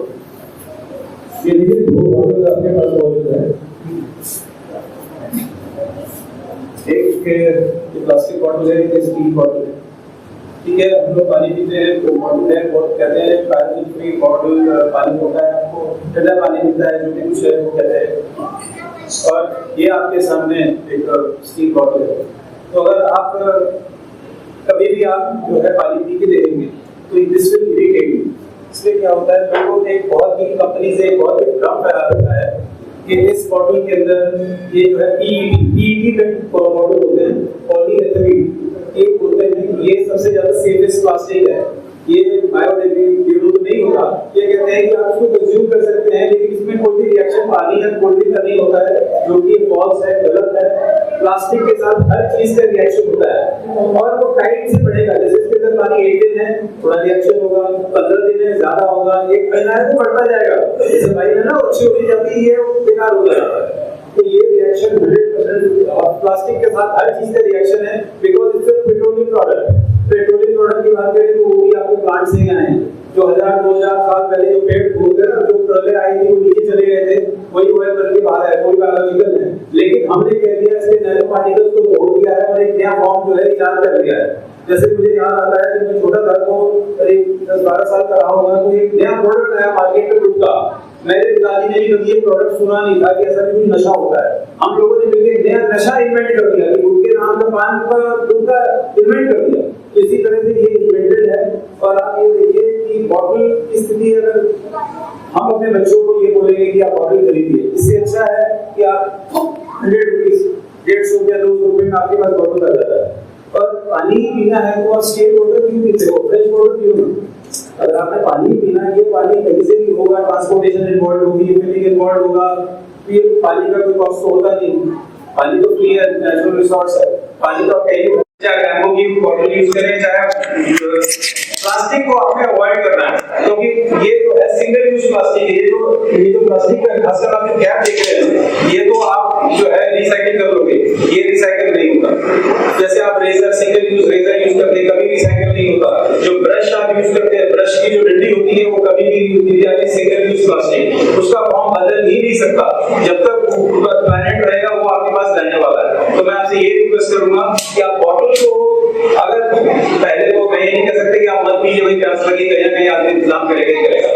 ये देखिए 2 बॉटल आपके पास मौजूद है, एक प्लास्टिक बॉटल है, एक स्टील बॉटल है, ठीक है। हम लोग पानी पीते हैं तो बॉटल है, बहुत कहते हैं प्लास्टिक फ्री बॉटल पानी होता है, आपको ठंडा पानी मिलता है जो भी कुछ है वो कहते हैं। और ये आपके सामने एक स्टील बॉटल है, तो अगर आप कभी भी आप जो है पानी पी के देखेंगे तो दिस विल इरिटेट यू। इसमें क्या होता है, लोगों ने एक बहुत ही कंपनी से बहुत ही ड्रम फैला रखा है कि इस बॉटल के अंदर ये जो है पीईटी बॉटल होते हैं, पॉलीएथिलीन ये बोलते हैं कि ये सबसे ज्यादा सेफेस्ट प्लास्टिक है, ये बायोडिग्रेडेबल नहीं होगा। ये कहते हैं कि आप इसको कंज्यूम कर सकते हैं लेकिन इसमें कोई भी रिएक्शन पानी या कोल्ड ड्रिंक का नहीं होता है, जो कि फॉल्स है, गलत है। प्लास्टिक के साथ हर चीज का रिएक्शन होता है और वो टाइम से बढ़ेगा। जैसे इसके अंदर पानी 1 दिन है, थोड़ा रिएक्शन होगा, 15 दिन है, ज्यादा होगा, 1 महीना है, वो बढ़ता जाएगा। जैसे भाई है ना, अच्छी होती जाती है, वो बेकार हो जाता है। तो ये रिएक्शन 100% प्लास्टिक के साथ हर चीज का रिएक्शन है, because it's a petroleum product. Petroleum product की बात करें तो वो भी आपके प्लांट से आए हैं, जो 1000-2000 साल पहले जो पेड़ फूलते ना, जो प्रलय आई थी वो नीचे चले गए थे, वही ऑयल बन के बाहर है, कोई बायोलॉजिकल है। लेकिन हमने कह दिया इसके नैनो पार्टिकल्स को तोड़ दिया है और एक नया फॉर्म जो है इजाद कर लिया है। जैसे मुझे याद आता है जब मैं छोटा था तो करीब 10-12 साल का रहा होगा, तो एक नया प्रोडक्ट आया मार्केट में, गुड़ का। मेरे पिताजी ने भी कभी ये प्रोडक्ट सुना नहीं था कि ऐसा भी कुछ नशा होता है। हम लोगों ने मिलकर नया नशा इन्वेंट कर दिया कि गुड़ के नाम पे पान का गुड़ का इन्वेंट कर दिया। इसी तरह से ये इन्वेंटेड है। और आप ये देखिए कि बॉटल की स्थिति, अगर हम अपने बच्चों को ये बोलेंगे कि आप बॉटल खरीदिए, इससे अच्छा है कि आप 100 रुपीज 150 या 200 रुपए में आपके पास बॉटल आ जाता है। और पानी पीना है तो आप स्टेट वाटर क्यों पीते हो, फ्रेश वाटर क्यों? अगर आपने पानी पीना है, ये पानी कहीं से भी होगा, ट्रांसपोर्टेशन इन्वॉल्व होगी, फिलिंग इन्वॉल्व होगा, फिर पानी का कोई कॉस्ट तो होता नहीं। पानी तो फ्री है, नेचुरल रिसोर्स है। पानी तो आप कहीं चाहे कैम्पो की बॉटल यूज करें, चाहे प्लास्टिक को आपने अवॉइड करना है, क्योंकि ये जो है सिंगल यूज प्लास्टिक है। ये जो प्लास्टिक का खासकर आप कैप देख रहे हैं, ये तो आप जो है रिसाइकिल कर लोगे, ये रिसाइकिल नहीं होगा। जैसे आप razor single use razor use करते हैं, कभी रिसाइकिल नहीं होता। जो ब्रश आप यूज करते हैं, ब्रश की जो डंडी होती है वो कभी भी यूज नहीं जाती। सिंगल यूज प्लास्टिक, उसका फॉर्म बदल ही नहीं सकता। जब तक प्लैनेट रहेगा वो आपके पास रहने वाला है। तो मैं आपसे ये रिक्वेस्ट करूंगा कि आप बॉटल को, अगर पहले तो मैं ये नहीं कह सकते कि आप मत पीजिए, वही प्यास लगी कहीं ना कहीं आदमी इंतजाम करेगा ही करेगा,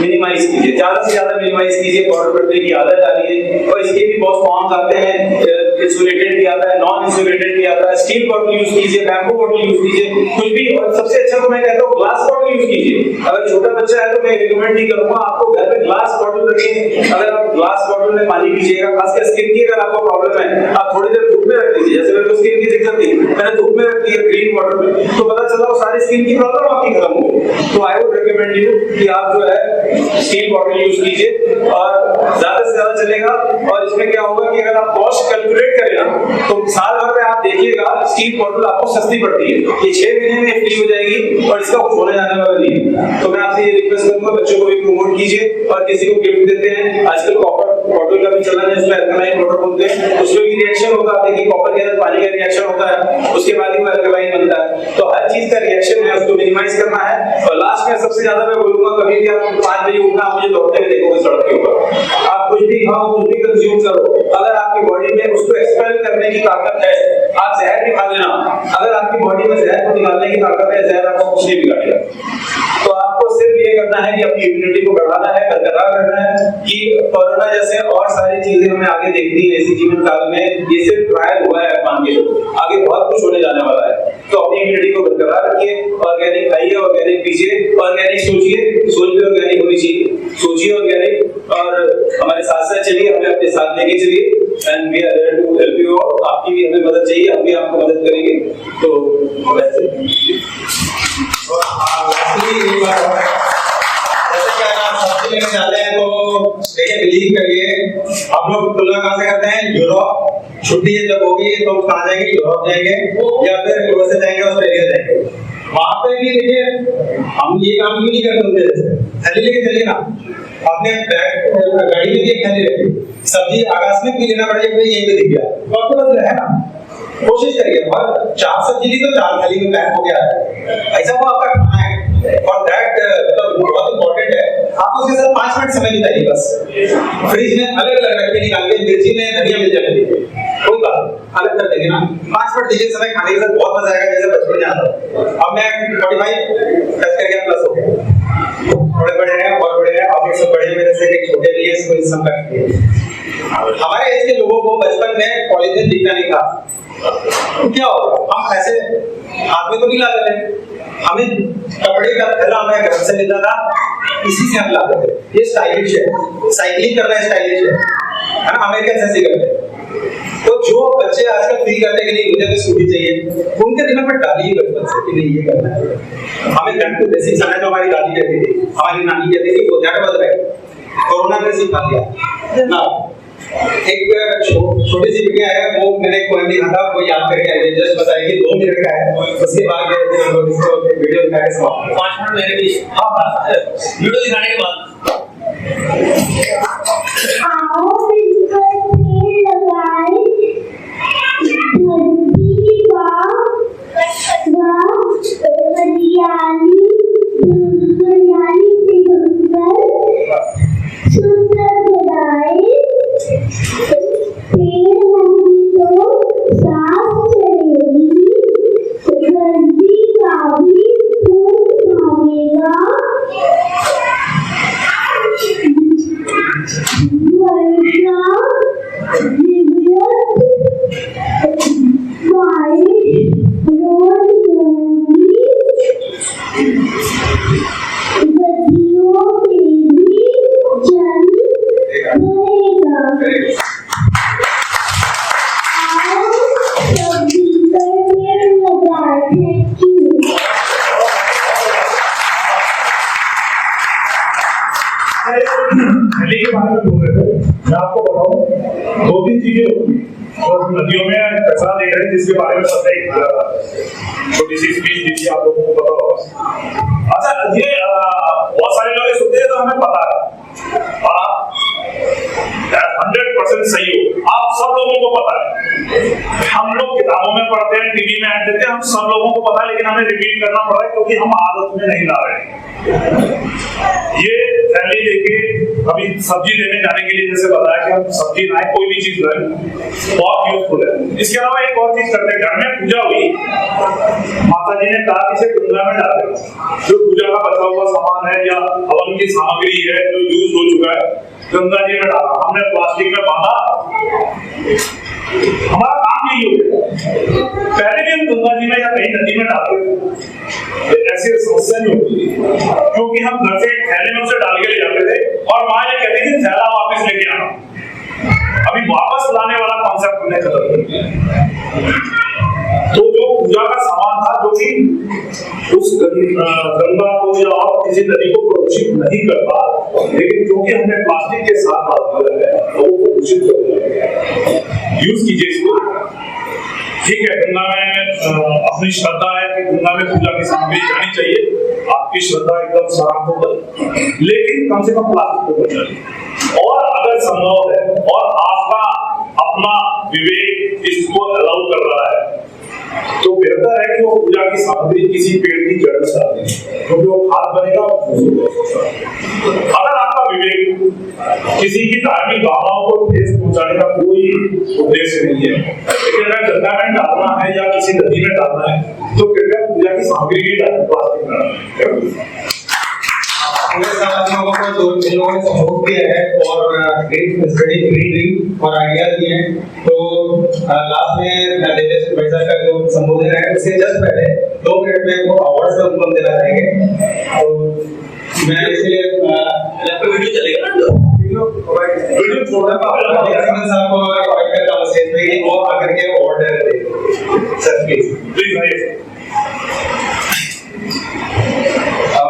मिनिमाइज कीजिए, ज्यादा से ज्यादा मिनिमाइज कीजिए। बॉटल पीने की आदत डालिए। और इसके भी बहुत फॉर्म्स आते हैं, इंसुलेटेड भी आता है, नॉन इंसुलेटेड भी आता है। स्टील बॉटल यूज कीजिए, बैम्बू बॉटल यूज कीजिए, कुछ भी। और सबसे अच्छा तो मैं कहता हूँ ग्लास बॉटल यूज कीजिए। अगर छोटा बच्चा है तो मैं रिकमेंड नहीं करूंगा, आपको घर पे ग्लास बॉटल रखिए। अगर आप ग्लास बॉटल में पानी पीजिएगा, खासकर स्किन की अगर आपको प्रॉब्लम है, आप थोड़ी देर धूप में रख दीजिए। जैसे मेरे को स्किन की दिक्कत थी, मैंने धूप में रख दिया ग्रीन वाटर में, तो पता चला वो सारी स्किन की प्रॉब्लम आपकी खत्म हो गई। तो आई वुड रिकमेंड यू कि आप जो है स्टील बॉटल यूज कीजिए और ज्यादा से ज्यादा चलेगा। और इसमें क्या होगा कि अगर आप कॉस्ट कैलकुलेट करें ना, तो साल भर में आप देखिएगा स्टील बॉटल आपको सस्ती पड़ती है, ये 6 महीने में फ्री हो जाएगी और इसका कुछ होने जाने वाला नहीं है। तो मैं आपसे ये रिक्वेस्ट करूंगा बच्चों को भी प्रमोट कीजिए और किसी को गिफ्ट देते हैं, आजकल कॉपर बॉटल का भी चलन है, उसमें अल्कलाइन वाटर बोलते हैं, उसमें भी रिएक्शन होता है, देखिए कॉपर के अंदर पानी का रिएक्शन होता है, उसके बाद ही वो अल्कलाइन बनता है। तो हर चीज का रिएक्शन है, उसको मिनिमाइज करना है। और लास्ट में सबसे ज्यादा मैं बोलूंगा, कभी भी आप 5 बजे उठना, मुझे दौड़ते हुए देखोगे सड़क के ऊपर, आप कुछ भी खाओ, कुछ भी कंज्यूम करो, अगर आपकी बॉडी में उसको एक्सपेल करने की ताकत है, आप जहर भी खा लेना, अगर आपकी बॉडी में जहर को निकालने की ताकत है, जहर आपको कुछ नहीं बिगाड़ेगा। तो आपको सिर्फ ये करना है कि अपनी इम्यूनिटी को बढ़ाना है, बरकरार रखना है कि कोरोना जैसे और सारी चीजें हमें आगे देखनी है इसी जीवन काल में। ये सिर्फ ट्रायल हुआ है, मान के आगे बहुत कुछ होने जाने वाला है। तो अपनी इम्यूनिटी को बरकरार रखिए, ऑर्गेनिक खाइए, ऑर्गेनिक पीजिए, ऑर्गेनिक सोचिए, सोच भी ऑर्गेनिक होनी चाहिए, सोचिए ऑर्गेनिक, और हमारे साथ साथ चलिए, हमें अपने साथ लेके चलिए। And we are there to help you out. आपकी भी हमें मदद चाहिए, हम भी आपको मदद करेंगे। तो वैसे जैसे कि अगर आप सब्जी लेने जाते हैं तो देखिए, बिलीव करिए, हम लोग तुलना कहाँ से करते हैं? यूरोप। छुट्टी जब होगी तो कहाँ जाएंगे? यूरोप जाएंगे या फिर यूएसए जाएंगे, ऑस्ट्रेलिया जाएंगे। वहां पे भी देखिए, हम ये काम क्यों नहीं करते उनके जैसे? थैली लेके चलिए ना, अपने बैग गाड़ी में भी एक थैली रखिए। सब्जी आकस्मिक भी लेना पड़ेगा, यहीं पे दिख गया तो आपके पास है ना, कोशिश करिए। और 4 सब्जी ली तो 4 थाली में पैक हो गया है, ऐसा वो आपका खाना है। और दैट बहुत इंपॉर्टेंट है, आप उसके साथ 5 मिनट समय बिताइए बस। फ्रिज में अलग अलग रख के निकाल के, मिर्ची में धनिया मिल जाएगी, कोई बात अलग कर देंगे ना। 5 मिनट दीजिए समय, खाने के साथ बहुत मजा आएगा, जैसे बचपन में आता। अब मैं 45 टच कर गया, प्लस हो गया। थोड़े बड़े हैं, बहुत बड़े हैं, आप सब बड़े मेरे से, एक छोटे भी है, इसको इस समय हमारे एज के लोगों को बचपन में पॉलीथिन दिखना नहीं था, तो क्या होगा? हम ऐसे हाथ में तो नहीं लाते थे, हमें कपड़े का थैला हमें घर से मिलता था, इसी से हम लाते थे। ये स्टाइलिश है, साइकिलिंग करना स्टाइलिश है ना, अमेरिकन से करते हैं। तो जो बच्चे आजकल फ्री करने के लिए मुझे तो स्कूटी चाहिए, उनके दिमाग में डालिए बचपन से कि नहीं ये करना है। हमें घर पे बेसिक समय जो हमारी दादी कहती थी, हमारी नानी कहती थी, वो ध्यान बदल रहे, कोरोना में सिखा दिया ना। एक छोटी सी वीडियो है, वो मैंने कोई नहीं था, वो याद करके जस्ट बताया कि 2 मिनट का है, उसके बाद इसको वीडियो दिखा के समाप्त। 5 मिनट मेरे भी, हाँ वीडियो दिखाने के बाद आओ मिलकर पेड़ लगाए, धरती हरियाली से भरकर सुंदर बनाए। पेड़ होगी तो सांस चलेगी, धरती का भी फूल भागेगा, वर्षा बारिश रोज होगी, नदियों में भी जल बहेगा। आओ सब मिलकर पेड़ लगाएं। Thank you. थैली के बारे में बोल रहे थे, मैं आपको बताऊं 2-3 चीजें होती हैं जो हम नदियों में कचरा देख रहे हैं, जिसके बारे में पता ही छोटी सी स्पीच दीजिए, आप लोगों को पता होगा। अच्छा, ये बहुत सारे लोग सुनते हैं तो हमें पता है, आप 100% सही हो, आप सब लोगों को पता है। हम लोग किताबों में पढ़ते हैं, टीवी में ऐड देते हैं, हम सब लोगों को पता है, लेकिन हमें रिपीट करना पड़ रहा है क्योंकि हम आदत में नहीं ला रहे हैं। ये थैली लेके अभी सब्जी लेने जाने के लिए जैसे बताया कि हम सब्जी लाए, कोई भी चीज लाए, बहुत यूजफुल है। इसके अलावा एक और चीज करते हैं, घर में पूजा हुई, माता जी ने कहा इसे गंगा में डाल दो। जो पूजा का बचा हुआ सामान है या हवन की सामग्री है जो यूज हो चुका है, गंगा जी में डाला, हमने प्लास्टिक में बांधा, हमारा काम यही हो गया। पहले भी हम गंगा जी में या कहीं नदी में डालते थे, ऐसी समस्या नहीं होती क्योंकि हम घर से थैले में उसे डाल के ले जाते थे और माँ ये कहती थी थैला वापस लेके आना। अभी वापस लाने वाला कॉन्सेप्ट हमने खत्म कर दिया। तो जो पूजा का सामान था, जो कि उस गंगा को या और किसी नदी को प्रदूषित नहीं करता, लेकिन क्योंकि हमने प्लास्टिक के साथ डाल दिया है तो वो प्रदूषित हो गया है। यूज कीजिए इसको। ठीक है, गंगा में अपनी श्रद्धा है कि गंगा में पूजा की सामग्री जानी चाहिए, आपकी श्रद्धा एकदम सराहनीय, लेकिन कम से कम प्लास्टिक को बचाइए। और अगर संभव है और आपका अपना विवेक इसको अलाउ कर रहा है तो बेहतर है कि वो पूजा की सामग्री किसी पेड़ की जड़ में डाल दें, क्योंकि वो खाद बनेगा। अगर आपका विवेक किसी की धार्मिक भावनाओं को ठेस पहुंचाने का कोई उद्देश्य नहीं है, लेकिन अगर गंगा में डालना है या किसी नदी में डालना है तो कृपया पूजा की सामग्री ही डालें, प्लास्टिक न। पूरे साल आप लोगों को इन लोगों ने सपोर्ट किया है और ग्रेट स्टडी ग्रीनरी और आइडियाज दिए हैं। तो लास्ट में देवेश भाई साहब का जो संबोधन है उससे जस्ट पहले 2 मिनट में वो अवार्ड से उनको देना चाहेंगे। तो मैं इसलिए वीडियो चलेगा ना, वीडियो छोड़ना साहब को इनवाइट करता हूं स्टेज पे कि वो आकर के अवार्ड दे। Sir please.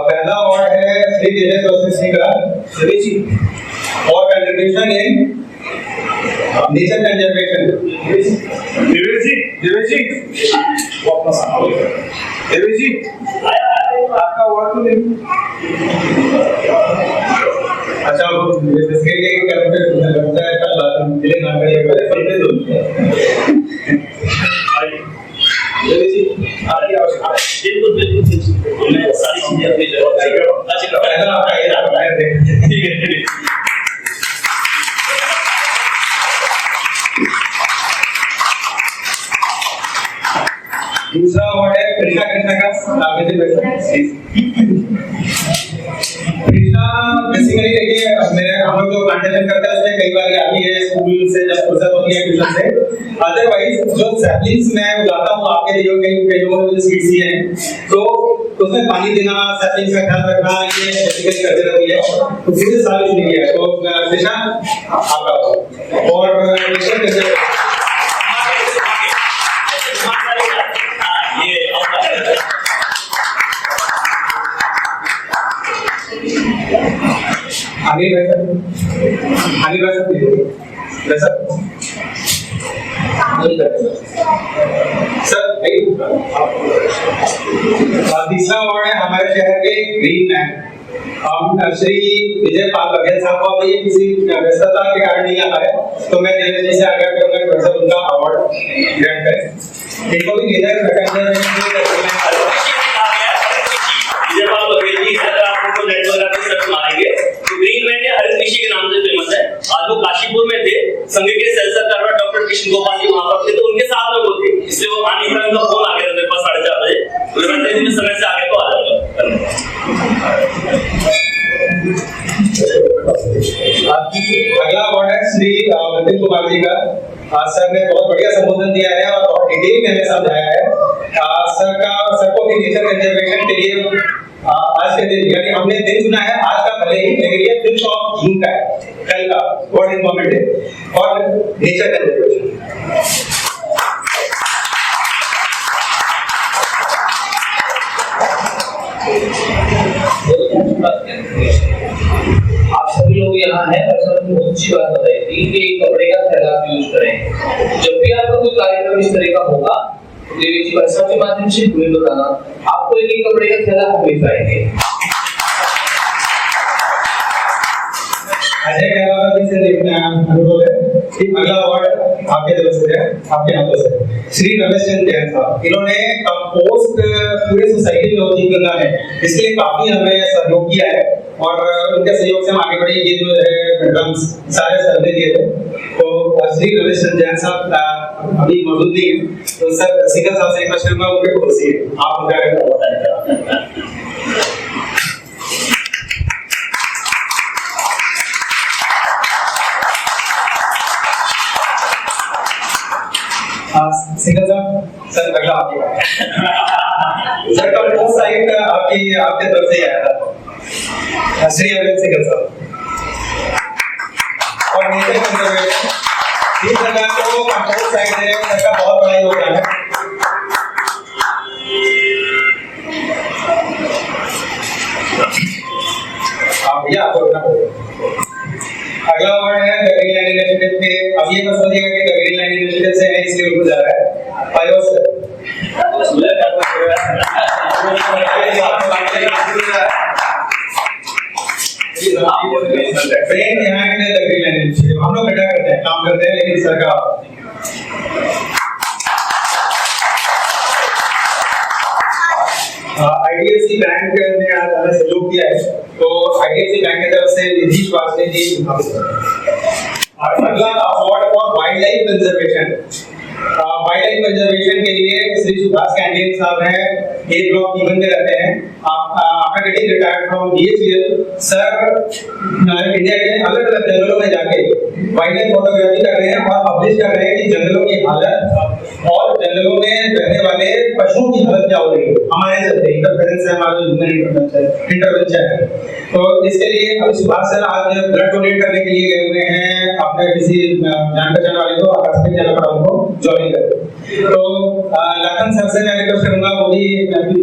पहला अवार्ड है श्री देवेश जोशी का और contribution in nature conservation. Devesh ji वो अपना सामान देवेश जी आपका अवार्ड तो नहीं। अच्छा वो इसके लिए लगता है कल दिले ना करिए पहले दो देवेश जी मैं सारी चीजें अपनी जगह अच्छा पहला आपका ये रहा, ठीक है। दूसरा अवार्ड है कृष्णा का आवेदन कृष्णा बेसिकली देखिए हम लोग जो प्लांटेशन करते हैं उसमें कई बार आती है स्कूल से जब फुर्सत होती है ट्यूशन से। अदरवाइज जो सैपलिंग्स मैं उगाता हूँ आपके लिए कई लोगों ने सीड्स दिए हैं तो उसमें पानी देना, सैपलिंग्स का ख्याल रखना, ये बेसिकली करते रहती है। तो सीधे साल इसलिए किया है। तो कृष्णा आपका और आगे सर तीसरा अवार्ड है हमारे शहर के ग्रीन मैन। हम श्री विजय पाल बघेल साहब को अभी किसी व्यस्तता के कारण नहीं आ पाए, तो मैं देवेश जी से आग्रह करूंगा कि सर उनका अवार्ड ग्रहण करें। इनको भी विजय के नाम से फेमस है। आज वो काशीपुर में थे, संघ के सेल्सर कार्य डॉक्टर कृष्ण गोपाल जी वहां पर थे, तो उनके साथ में वो थे, इसलिए वो आने का उनका फोन आ गया था मेरे पास 4:30 बजे। तो मैं दिन समय से आगे तो आ जाऊंगा। अगला अवार्ड है श्री विपिन कुमार जी का। सर ने बहुत बढ़िया संबोधन दिया है और बहुत डिटेल में हमें समझाया है। सर को भी नेचर कंजर्वेशन के लिए आज के दिन यानी हमने दिन चुना है आज का भले ही, लेकिन ये 5 जून का है, कल का वर्ल्ड एनवायरनमेंट डे और नेचर कंजर्वेशन। आप सभी लोग यहाँ हैं और सर ने बहुत अच्छी बात बताई थी कि कपड़े का थैला यूज करें। जब भी आपका कोई कार्यक्रम इस तरह का होगा देवी जी भाषा के माध्यम से तुम्हें बताना, आपको एक कपड़े का थैला हमें पाएंगे। अजय कहलावत से देखना अनुरोध है कि अगला अवार्ड आपके तरफ से है, आपके हाथों से श्री रमेश चंद्र जैन साहब। इन्होंने कंपोस्ट पूरे सोसाइटी में होती गंगा में, इसके लिए काफी हमें सहयोग किया है और उनके सहयोग से हम आगे बढ़े। ये जो है ड्रम्स सारे सर ने दिए थे। तो श्री रमेश चंद्र जैन साहब अभी मौजूद नहीं है, तो सर सिंगर साहब से एक क्वेश्चन में उनके पड़ोसी है, आप उनका बताएं। सिंगर साहब सर अगला आपकी बात सर का बहुत साइड आपके तरफ से ही आया था श्री अरविंद सिंगर साहब और नेचर कंजर्वेशन इस जगह को कंट्रोल साइड है, सर का बहुत बड़ा योगदान है। भैया आपको अगला अवार्ड है ग्रीन लाइन इनिशिएटिव के। अब ये मत सोचिएगा कि ग्रीन लाइन इनिशिएटिव से है इसलिए उनको जा रहा है। IDFC बैंक ने आज हमें सहयोग किया है, तो IDFC बैंक की तरफ से निधि श्रीवास्तव जी अगला award for wild life conservation. Wild life conservation के लिए श्री सुभाष कैंडियन साहब हैं, ए ब्लॉक ईवन के रहते हैं। After getting retired from BHEL, sir India के अलग अलग जंगलों में जाके वाइल्ड लाइफ फोटोग्राफी कर रहे हैं और पब्लिश कर रहे हैं कि जंगलों की हालत और जंगलों में रहने वाले पशुओं की हालत क्या हो रही है। हमारे चलते इंटरफेरेंस है, हमारा ह्यूमन इंटरवेंशन है। तो इसके लिए अभी सुभाष सर आज ब्लड डोनेट करने के लिए गए हुए हैं, अपने किसी जान पहचान वाले को आकस्मिक चैनल पर उनको ज्वाइन करें। तो लखन सर से मैं रिक्वेस्ट करूंगा, वो भी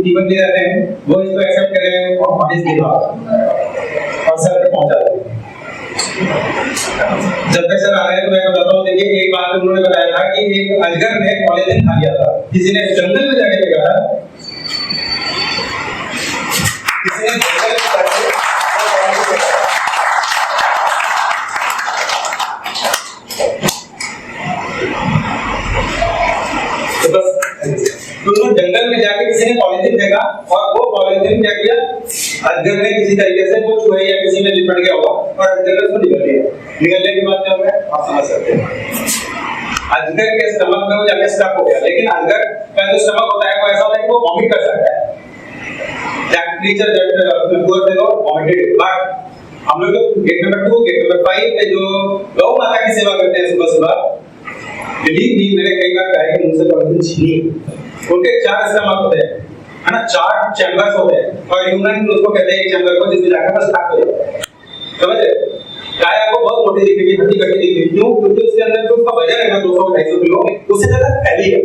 जीवन दे रहते हैं, वो इसको एक्सेप्ट करें और ऑफिस के बाद और सर तक पहुंचा दें। जब तक सर आ रहे हैं तो मैं बताता हूँ, देखिए एक बात उन्होंने बताया था कि एक अजगर ने पॉलीथिन खा लिया था, किसी ने जंगल में जाके देखा था, किसी ने जंगल में जाके तो जंगल में जाके किसी ने पॉलीथिन फेंका और वो पॉलीथिन क्या किया, अजगर ने किसी तरीके से वो छुए या किसी में लिपट गया होगा और अजगर उसको निकल गया। निकलने के बाद क्या हो गया आप समझ सकते हैं, अजगर के स्टमक में वो जाके स्टक हो गया। लेकिन अजगर का जो स्टमक होता है वो ऐसा होता है कि वो वॉमिट कर सकता है, that creature that goes to vomited. But हम लोग गेट नंबर 2 गेट नंबर 5 पे जो गौ माता की सेवा करते हैं सुबह सुबह, बिलीव मी, मैंने कई बार कहा है कि मुझसे पॉलीथिन छीनी। उनके 4 स्टमक होते हैं, है ना, 4 चैम्बर्स होते हैं और ह्यूमन उसको कहते हैं एक चैम्बर को जिसमें जाकर बस स्टक हो जाता है। समझ रहे? गाय आपको बहुत मोटी दिखेगी, हड्डी कटी दिखेगी, क्यों? क्योंकि उसके अंदर जो उसका वजन है ना 200-250 किलो, उससे ज्यादा फैली है।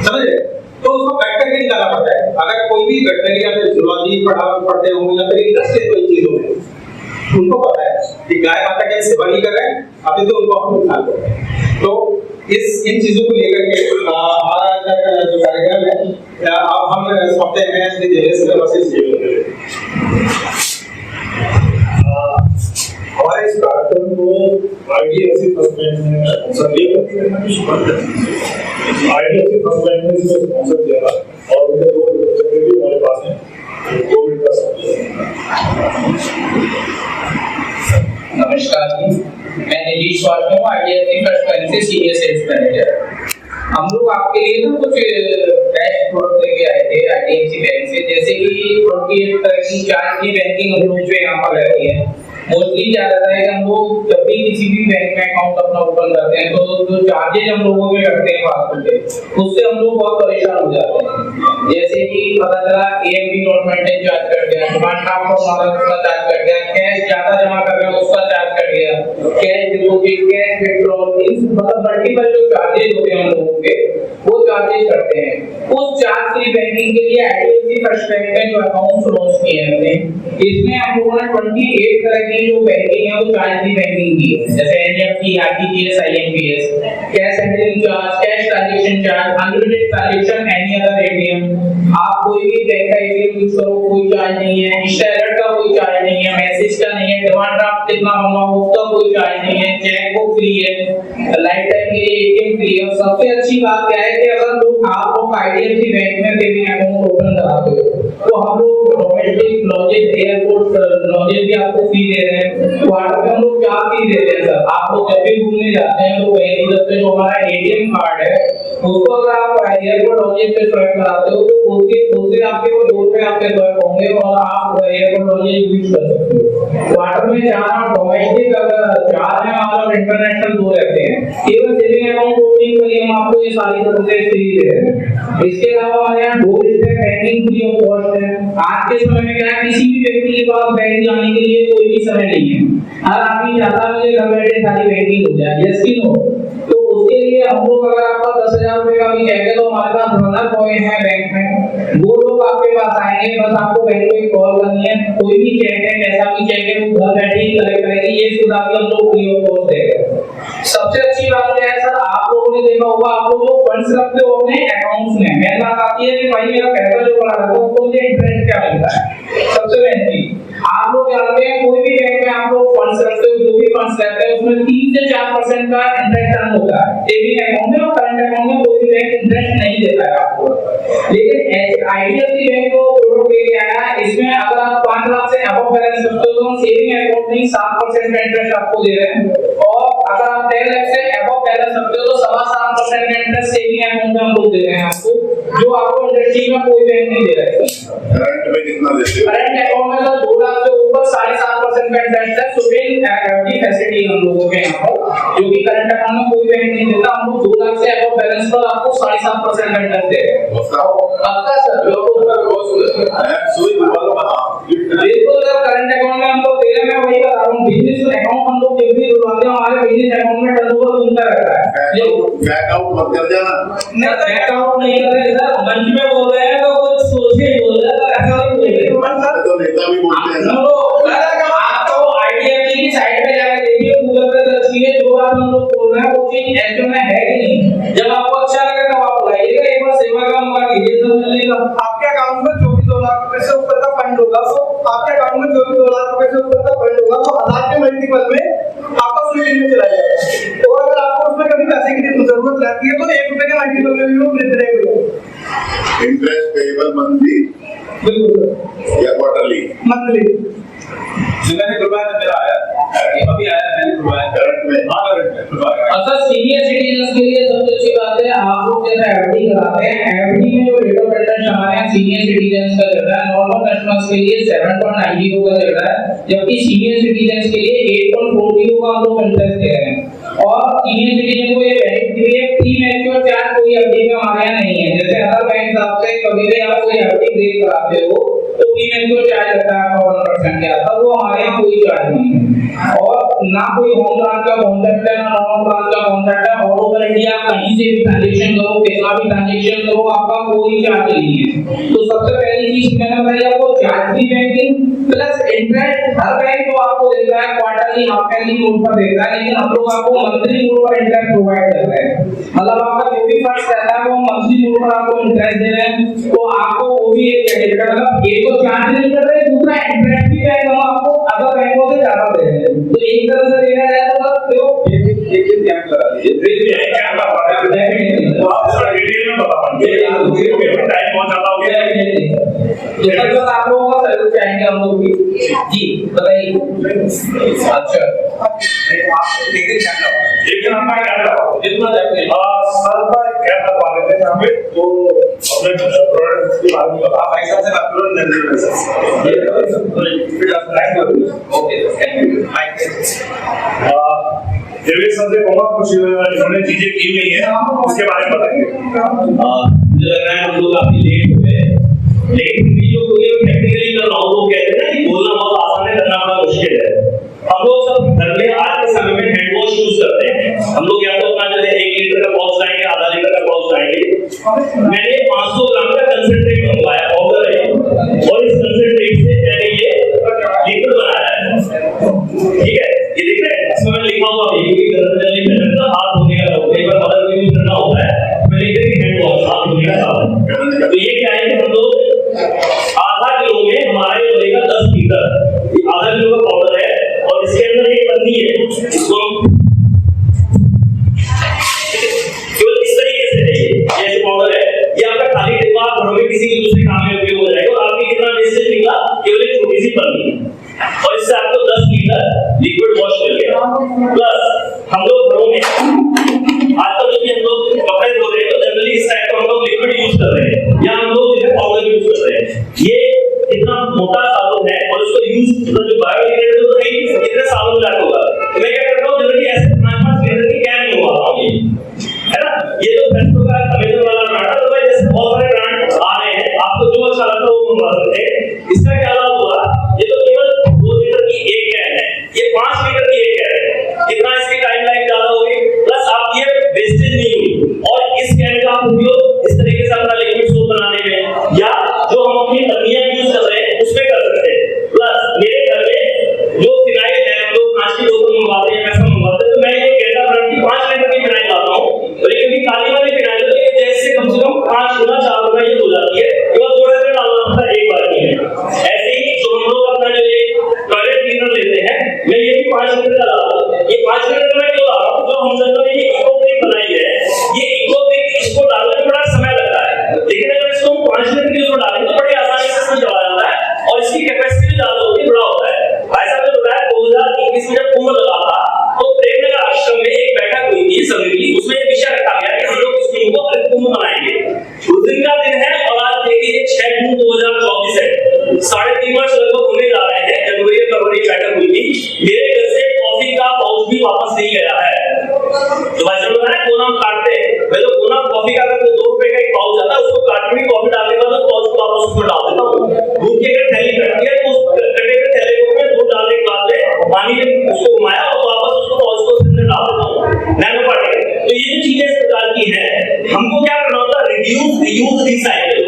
समझ रहे? तो उसको कट करके निकालना पड़ता है। अगर कोई भी वेटरनरी या फिर जूलॉजी पढ़ते होंगे या फिर इंटरेस्ट है कोई चीजों में, उनको पता है कि गाय माता की सेवा नहीं कर रहे हैं, अभी तो उनको हम नुकसान कर रहे हैं। तो इन चीजों को लेकर के हमारा जो कार्यक्रम है, अब हम सौंपते हैं श्री देवेश वर्सेस हमारे इस कार्यक्रम को IDFC फर्स्ट बैंक ने स्पॉन्सर किया और उनके 2 रिप्रेजेंटेटिव भी हमारे पास हैं, कोविड का नमस्कार जी, मैं नीतीश श्रीवास्तव हूँ, IDFC फर्स्ट बैंक से सीनियर सेल्स मैनेजर। हम लोग आपके लिए ना कुछ बेस्ट प्रोडक्ट लेके आए थे IDFC बैंक से, जैसे कि 28 चार्ज की बैंकिंग हम लोग जो यहाँ पर रहती है। मोस्टली क्या रहता है कि हम लोग जब भी किसी भी बैंक में अकाउंट अपना ओपन करते हैं तो जो चार्जेज हम लोगों के लगते हैं फालतू के, उससे हम लोग बहुत परेशान हो जाते हैं। जैसे कि पता चला AMD नॉट मेंटेन चार्ज कर दिया, डिमांड ड्राफ्ट और मदद का चार्ज कर दिया, कैश ज्यादा जमा कर रहे हैं उसका चार्ज कर दिया, कैश डिपॉजिट, कैश विड्रॉल, इन मतलब मल्टीपल जो चार्जेज होते हैं हम लोगों के, वो चार्जेज करते हैं। उस चार्ज फ्री बैंकिंग के लिए IDFC फर्स्ट बैंक में जो अकाउंट लॉन्च किए हैं हमने, इसमें हम लोगों ने 28 तरह की जो बैंकिंग है वो चार्ज फ्री बैंकिंग की है, जैसे NEFT, RTGS, IMPS, cash handling charge, cash transaction charge, unlimited transaction, any other ATM। आप कोई भी बैंक का ATM यूज करो कोई चार्ज नहीं है, इंस्टा अलर्ट का कोई चार्ज नहीं है, मैसेज का नहीं है, डिमांड ड्राफ्ट कितना मंगाओ उसका कोई चार्ज नहीं है, चेक बुक फ्री है, लाइफ टाइम के लिए ATM फ्री है। सबसे अच्छी बात क्या है कि अगर आप लोग IDFC बैंक में सेविंग अकाउंट ओपन कराते हो तो हम लोग डोमेस्टिक लॉजिक एयरपोर्ट लॉजिक भी आपको फ्री दे रहे हैं। क्वार्टर में हम लोग क्या फ्री देते हैं सर, आप लोग जब भी घूमने जाते हैं तो पहली सबसे जो हमारा ATM कार्ड है उसको अगर आप एयरपोर्ट लॉजिक पे स्वाइप कराते हो तो उससे आपके वो 2 रुपए आपके स्वाइप होंगे और आप एयरपोर्ट लॉजिक यूज कर सकते हो। क्वार्टर में 4 डोमेस्टिक अगर 4 है और इंटरनेशनल 2 रहते हैं। केवल सेविंग अकाउंट ओपनिंग के लिए हम आपको ये सारी सर्विसेज फ्री दे रहे हैं। इसके अलावा हमारे यहाँ door step banking free of cost है। आज के समय में क्या है, किसी भी व्यक्ति के पास बैंक जाने के लिए कोई भी समय नहीं है। अगर आदमी चाहता है मुझे घर बैठे सारी बैंकिंग हो जाए, यस की नो, तो उसके लिए हम लोग अगर आपका 10,000 रुपए का भी चाहिए तो हमारे पास रनर बॉय है बैंक में, वो लोग आपके पास आएंगे, बस आपको बैंक को एक कॉल करनी है, कोई भी चेक है कैसा भी चेक है वो घर बैठे ही कलेक्ट करेगी। ये सुविधा भी हम लोग फ्री ऑफ कॉस्ट देंगे। सबसे अच्छी बात क्या है सर, आप लोगों ने देखा होगा आप लोग जो फंड्स रखते हो अपने अकाउंट्स में, मेन बात आती है कि भाई मेरा पैसा जो पड़ा रहता है उसको मुझे इंटरेस्ट क्या मिलता है। सबसे मेन चीज आप लोग जानते हैं कोई भी बैंक में आप लोग फंड्स रखते हो, जो भी फंड्स रहते हैं उसमें 3 से 4% का इंटरेस्ट अर्न होता है सेविंग अकाउंट में, और करंट अकाउंट में कोई भी बैंक इंटरेस्ट नहीं देता है आपको। लेकिन आईडीएफसी बैंक को प्रोडक्ट लेके आया, इसमें अगर आप 5 लाख से अबव बैलेंस रखते हो तो हम सेविंग अकाउंट में 7% का इंटरेस्ट आपको दे रहे हैं, और अगर आप 10 लाख से अबव बैलेंस रखते हो तो 7.5% का इंटरेस्ट सेविंग अकाउंट में हम लोग दे रहे हैं आपको, जो आपको इंडस्ट्री में कोई बैंक नहीं दे रहा है। करंट में कितना देते हो? करंट अकाउंट में तो 2 लाख से ऊपर 7.5% का इंटरेस्ट है। सुप्रीम एफडी फैसिलिटी हम लोगों के यहाँ पर, जो कि करंट अकाउंट में कोई बैंक नहीं देता। हम लोग 2 लाख से अबव बैलेंस पर आपको 7.5% का इंटरेस्ट दे रहे हैं। पक्का सर, बिल्कुल सर, करंट अकाउंट में हम लोग दे रहे हैं। मैं वही बता रहा हूँ, बिजनेस अकाउंट हम लोग जब भी खुलवाते हैं हमारे बिजनेस अकाउंट में टर्नओवर घूमता रहता है। बैकआउट मत कर देना। बैकआउट नहीं कर रहे सर, मंच में बोल रहे हैं तो कुछ सोच के बोल रहे हैं, तो ऐसा नहीं बोलेंगे। तो नेता भी बोलते हैं। आप तो आईडीएफसी की साइट पे जाकर देखिए, गूगल पे सर्च कीजिए, जो बात हम लोग बोल रहे हैं वो चीज एक्चुअल में है कि नहीं। जब आपको अच्छा लगे तब आप बुलाइएगा, एक बार सेवा का मौका दीजिए, सब मिलेगा। आपके अकाउंट में जो भी 2 लाख रुपए से ऊपर का फंड होगा, तो आपके अकाउंट में जो भी 2 लाख रुपए से ऊपर का फंड होगा तो 1000 के मल्टीपल में आपका स्वीट में चला जाएगा। और अगर आपको उसमें कभी पैसे की जरूरत रहती है तो 1 रुपए के मल्टीपल में भी वो मिलते रहेंगे। इंटरेस्ट पेएबल मंथली बिल्कुल या क्वार्टरली? मंथली। मैंने खुलवाया था, मेरा आया अभी आया, मैंने खुलवाया करंट में? हाँ करंट में खुलवाया। अच्छा, सीनियर सिटीजन के लिए सबसे अच्छी बात है, आप लोग जैसे एफडी कराते हैं, एफडी में जो रेट ऑफ इंटरेस्ट हमारे यहाँ सीनियर सिटीजन का चल रहा है, नॉर्मल कस्टमर्स के लिए 7.90 का चल रहा है, जबकि सीनियर सिटीजन के लिए 8.40 का हम लोग इंटरेस्ट दे रहे हैं। और सीनियर सिटीजन को ये बेनिफिट भी है, प्री मैच्योर चार्ज कोई एफडी में हमारे यहाँ नहीं है। जैसे अदर बैंक आपसे कभी भी आप कोई एफडी ब्रेक कराते हो तो प्री मैच्योर चार्ज लगता है आपका 1% के आसपास, वो हमारे यहाँ कोई चार्ज नहीं है। और ना कोई होम ब्रांच का कॉन्ट्रैक्ट है, ना नॉन ब्रांच का कॉन्ट्रैक्ट है। ऑल ओवर इंडिया कहीं से भी ट्रांजैक्शन करो, कितना भी ट्रांजैक्शन करो, आपका कोई चार्ज नहीं है। तो सबसे पहली चीज मैंने बताई आपको, charge free banking plus interest. हर बैंक तो आपको देता है क्वार्टरली, हाफ ईयरली मोड पर देता है, लेकिन हम लोग आपको मंथली मोड पर इंटरेस्ट प्रोवाइड कर रहे हैं। मतलब आपका जो भी फंड्स रहता है वो मंथली मोड पर आपको इंटरेस्ट दे रहे हैं, तो आपको वो भी एक बेनिफिट है। मतलब एक तो चार्ज नहीं कर रहे, दूसरा इंटरेस्ट भी बैंक हम आपको अदर बैंकों से ज्यादा दे रहे हैं। तो एक तरह से देखा जाए तो सर तो एक चीज ध्यान लगा दीजिए, क्या बात है, तो आप थोड़ा डिटेल में बता पाएंगे, टाइम बहुत ज्यादा हो गया है। तो सर बस आप लोगों का सहयोग चाहेंगे हम लोग भी। जी बताइए। अच्छा, एक दिन हमारा क्या लगा जितना जाते सर पर क्या करवा लेते हैं यहाँ पे, तो अपने प्रोडक्ट के बारे में बता। आप ऐसा से बात करो, okay thank you. Devesh sir से बहुत कुछ इन्होंने चीजें की हुई है, उसके बारे में बताइए। मुझे लग रहा है हम लोग काफी लेट हो गए, लेकिन भी जो कोई टेक्निकली कर रहा हूँ, लोग कहते हैं ना कि बोलना बहुत आसान है, करना बड़ा मुश्किल है। हम लोग सब घर में आज के समय में हैंड वॉश यूज करते हैं। हम लोग या तो अपना जो है 1 लीटर का बॉक्स लाएंगे, आधा लीटर का बॉक्स लाएंगे। मैंने 500 ग्राम का कंसंट्रेट मंगवाया, पाउडर है, और इस कंसंट्रेट से मैंने ये लिक्विड बनाया है। ठीक है, ये देख रहे हैं, इसमें मैंने लिखा हुआ है कि गर्म जल में हाथ धोने का लोग एक बार मदद यूज करना होता है, मैं लिख रही हैंड वॉश, हाथ धोने का साबुन। तो ये क्या है कि हम लोग आधा किलो में हमारे बनेगा 10 लीटर, आधा किलो का पाउडर है, और इसके अंदर एक पन्नी है, इसको केवल इस तरीके से है, ये पाउडर है, ये आपका खाली डिब्बा घरों में किसी भी दूसरे काम में उपयोग हो जाएगा। और आपके कितना वेस्टेज निकला, केवल एक छोटी सी पन्नी, और इससे आपको 10 लीटर लिक्विड वॉश मिल गया। प्लस हम लोग घरों में आजकल हम लोग कपड़े धो रहे हैं तो जनरली इस टाइप का हम लोग लिक्विड यूज कर रहे हैं, या हम लोग जो है पाउडर यूज कर रहे हैं। ये इतना मोटा साबुन है और उसको यूज मतलब जो बायोडिग्रेडेबल तो नहीं, इतने साबुन लैक होगा। तो मैं क्या करता हूँ, जनरली ऐसे 5-5 लीटर की कैन में हुआ ये है ना। ये तो फेस्टो का अमेजन वाला ब्रांड है, तो भाई जैसे बहुत सारे ब्रांड आ रहे हैं, आपको जो अच्छा लगता है वो मंगवा सकते हैं। इसका क्या लाभ हुआ, ये तो केवल 2 लीटर की एक कैन है, ये 5 लीटर की एक कैन है, कितना इसकी टाइम लाइफ ज्यादा होगी, प्लस आप ये वेस्टेज नहीं हुई। और इस कैन का उपयोग इस तरीके से अपना लिक्विड सोप बनाने में, या जो हम अपनी पन्नियां यूज कर रहे हैं उसमें कर सकते हैं। प्लस मेरे घर में जो फिनाइल है, हम लोग कांच की बोतल मंगवाते हैं, वैसा मंगवाते हैं, तो मैं ये कैडा ब्रांड की 5 लीटर की फिनाइल लाता हूँ, और ये क्योंकि काली वाली फिनाइल है तो ये हमको क्या करना होता है, रिड्यूस, रीयूज, रिसाइकिल।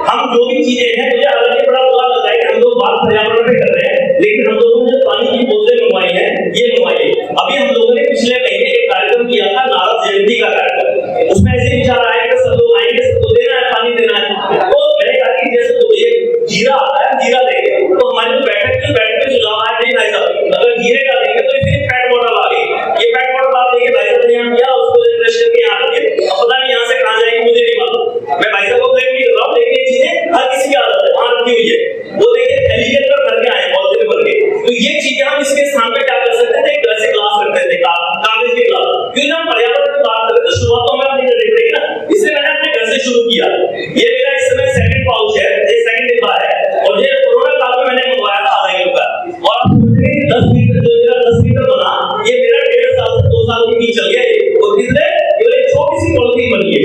हम जो भी चीजें हैं, मुझे हालांकि बड़ा बुरा लगता है कि हम लोग बात पर्यावरण पे कर रहे हैं, लेकिन हम लोगों ने पानी की बोतलें मंगवाई है, ये मंगवाई है। अभी हम लोगों ने पिछले महीने एक कार्यक्रम किया था, नारद जयंती का कार्यक्रम। उसमें ऐसे विचार आया कि सब लोग आएंगे, सबको देना है, पानी देना है। तो मैंने कहा कि जैसे तो ये जीरा आता है, जीरा देंगे, तो हमारे जो बैठक में जो जमा है, नहीं भाई साहब, अगर जीरे का देंगे तो इसमें फैट बॉटल आ गई, ये फैट बॉटल आप देंगे, भाई साहब ने यहाँ किया, उसको रिफ्रेश करके यहाँ रखिए। अब पता नहीं यहाँ से कहाँ जाएगी, मुझे नहीं मालूम। मैं भाई साहब को ब्लेम नहीं कर रहा हूँ, लेकिन ये चीजें हर किसी की आदत है, वहां रखी हुई है। वो देखिए थैली के अंदर भर के आए, पॉलिथीन भर के। तो ये चीजें हम इसके स्थान पे क्या कर सकते थे, ऐसे ग्लास रखते थे, कागज के ग्लास। क्योंकि हम पर्यावरण की बात करें तो शुरुआत तो हमें अपनी करनी पड़ेगी ना, इसलिए मैंने अपने घर से शुरू किया। ये मेरा इस समय सेकंड पाउच है, ये सेकंड डिब्बा है, और ये कोरोना काल में मैंने मंगवाया था आधा किलो का। और आप समझ रहे हैं 10 लीटर, जो मेरा 10 लीटर बना, ये मेरा 1.5 साल से 2 साल के बीच चल गया। और कितने केवल एक छोटी सी पॉलिथीन बनी है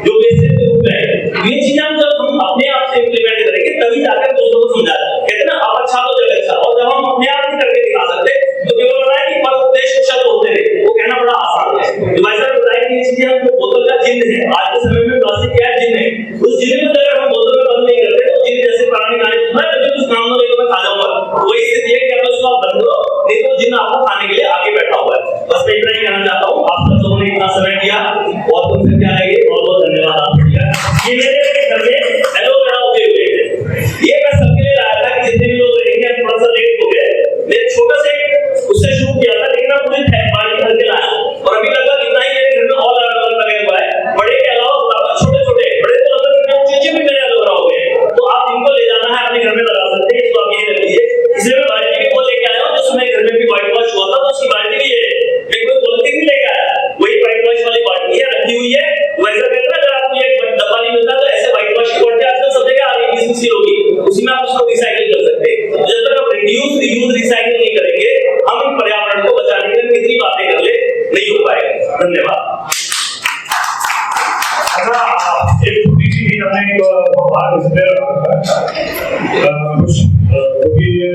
जो वेस्टेज के रूप में है। ये चीजें हम जब हम अपने आप से इंप्लीमेंट करेंगे तभी जाकर दूसरों को समझा। कहते हैं ना, आप अच्छा तो जग अच्छा। और जब हम अपने आप नहीं करके दिखा सकते तो केवल बताया कि पर उपदेश कुशल होते रहे, वो कहना बड़ा आसान है। तो भाई साहब बताया कि ये चीजें हम जो बोतल का जिन्न है, आज के समय में प्लास्टिक क्या है, जिन्न है। उस जिन्न को अगर हम बोतल में बंद नहीं करते तो जिन्न जैसे पुरानी गाने सुना है, कभी कुछ नाम लेकर मैं खा जाऊंगा, वही स्थिति है कि अगर उसको आप बंद करो, नहीं तो जिन्न आपको खाने के लिए आगे बैठा हुआ है। बस मैं इतना ही कहना चाहता हूँ। आप सब लोगों ने इतना समय दिया और तुमसे क्या रहेगी, बहुत बहुत धन्यवाद आपका। ये मेरे घर में एलोवेरा उगे हुए हैं, ये मैं सबके लिए लाया था कि जितने भी लोग रहेंगे। थोड़ा सा लेट हो गए, मैं छोटा से उससे शुरू किया था, लेकिन अब मुझे बाल्टी भर के लाया और अभी लगभग इतना ही मेरे घर में और अलग लगे हुआ है। बड़े के अलावा छोटे छोटे, बड़े तो लगभग इतने ऊंचे भी मेरे एलोवेरा हो गए। तो आप इनको ले जाना है, अपने घर में लगा सकते हैं, इसको आप यही रख लीजिए। इसलिए मैं बाल्टी भी वो लेके आया हूँ, जिसमें घर में भी व्हाइट वॉश हुआ था, तो उसकी बाल्टी भी है। मैं कोई पॉलिथीन नहीं लेके आया, वही व्हाइट वॉश वाली बाल्टी है, रखी हुई है। वैसा कहते हैं अगर आपको एक डब्बा नहीं मिलता तो ऐसे व्हाइट वॉश की बाल्टी आजकल सब जगह आ रही है, 20 किलो की, उसी में आप उसको रिसाइकिल कर सकते हैं। जब तक आप रिड्यूस, रीयूज, रिसाइकिल नहीं करेंगे, हम इन पर्यावरण को बचाने के लिए कितनी बातें कर ले, नहीं हो पाएगा। धन्यवाद। अच्छा, एक छोटी सी चीज हमने बात इसमें कुछ, क्योंकि ये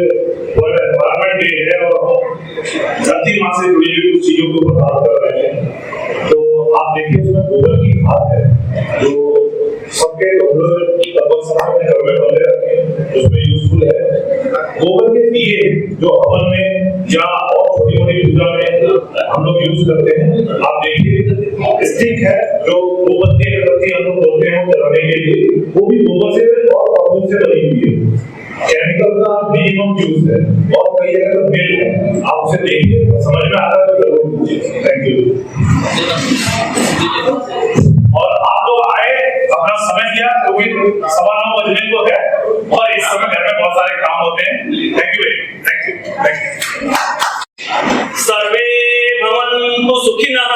वर्ल्ड एनवायरनमेंट डे है और धरती माँ से जुड़ी हुई कुछ चीजों के ऊपर बात कर रहे हैं। तो आप देखिए उसमें गोबर की खाद है, जो सबके लगभग समाज घर में बंदे रखे हैं, उसमें यूजफुल है। गोबर के दिए जो हवन में या और छोटी मोटी पूजा में हम लोग यूज करते हैं, आप देखिए स्टिक है जो मोमबत्ती अगरबत्ती हम लोग बोलते हैं जलाने के लिए, वो भी गोबर से और पाउडर से बनी हुई है। केमिकल का मिनिमम यूज है और कई जगह तो मिल है, आप उसे देखिए, समझ में आता है तो जरूर कीजिए। Thank you. और आप लोग आए, अपना समय दिया, क्योंकि 9:15 बजने को है और इस समय घर में बहुत सारे काम होते हैं। Thank you, thank you, thank you. सर्वे भवन्तु सुखिनः,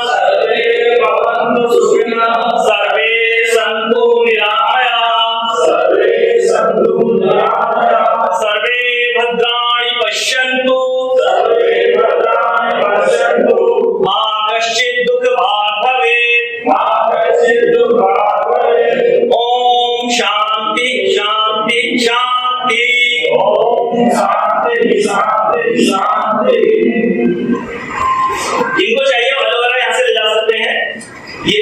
सर्वे भवन्तु सुखिनः, सर्वे सन्तु निरामयाः, सर्वे सन्तु निरामयाः, सर्वे भद्राणि पश्यन्तु, सर्वे भद्राणि पश्यन्तु, मा कश्चित् दुःखभाग् भवेत्, मा कश्चित् दुःखभाग् भवेत्। ओम शांति शांति शांति, ओम शांति शांति शांति। इनको चाहिए एलोवेरा यहाँ से ले जा सकते हैं, ये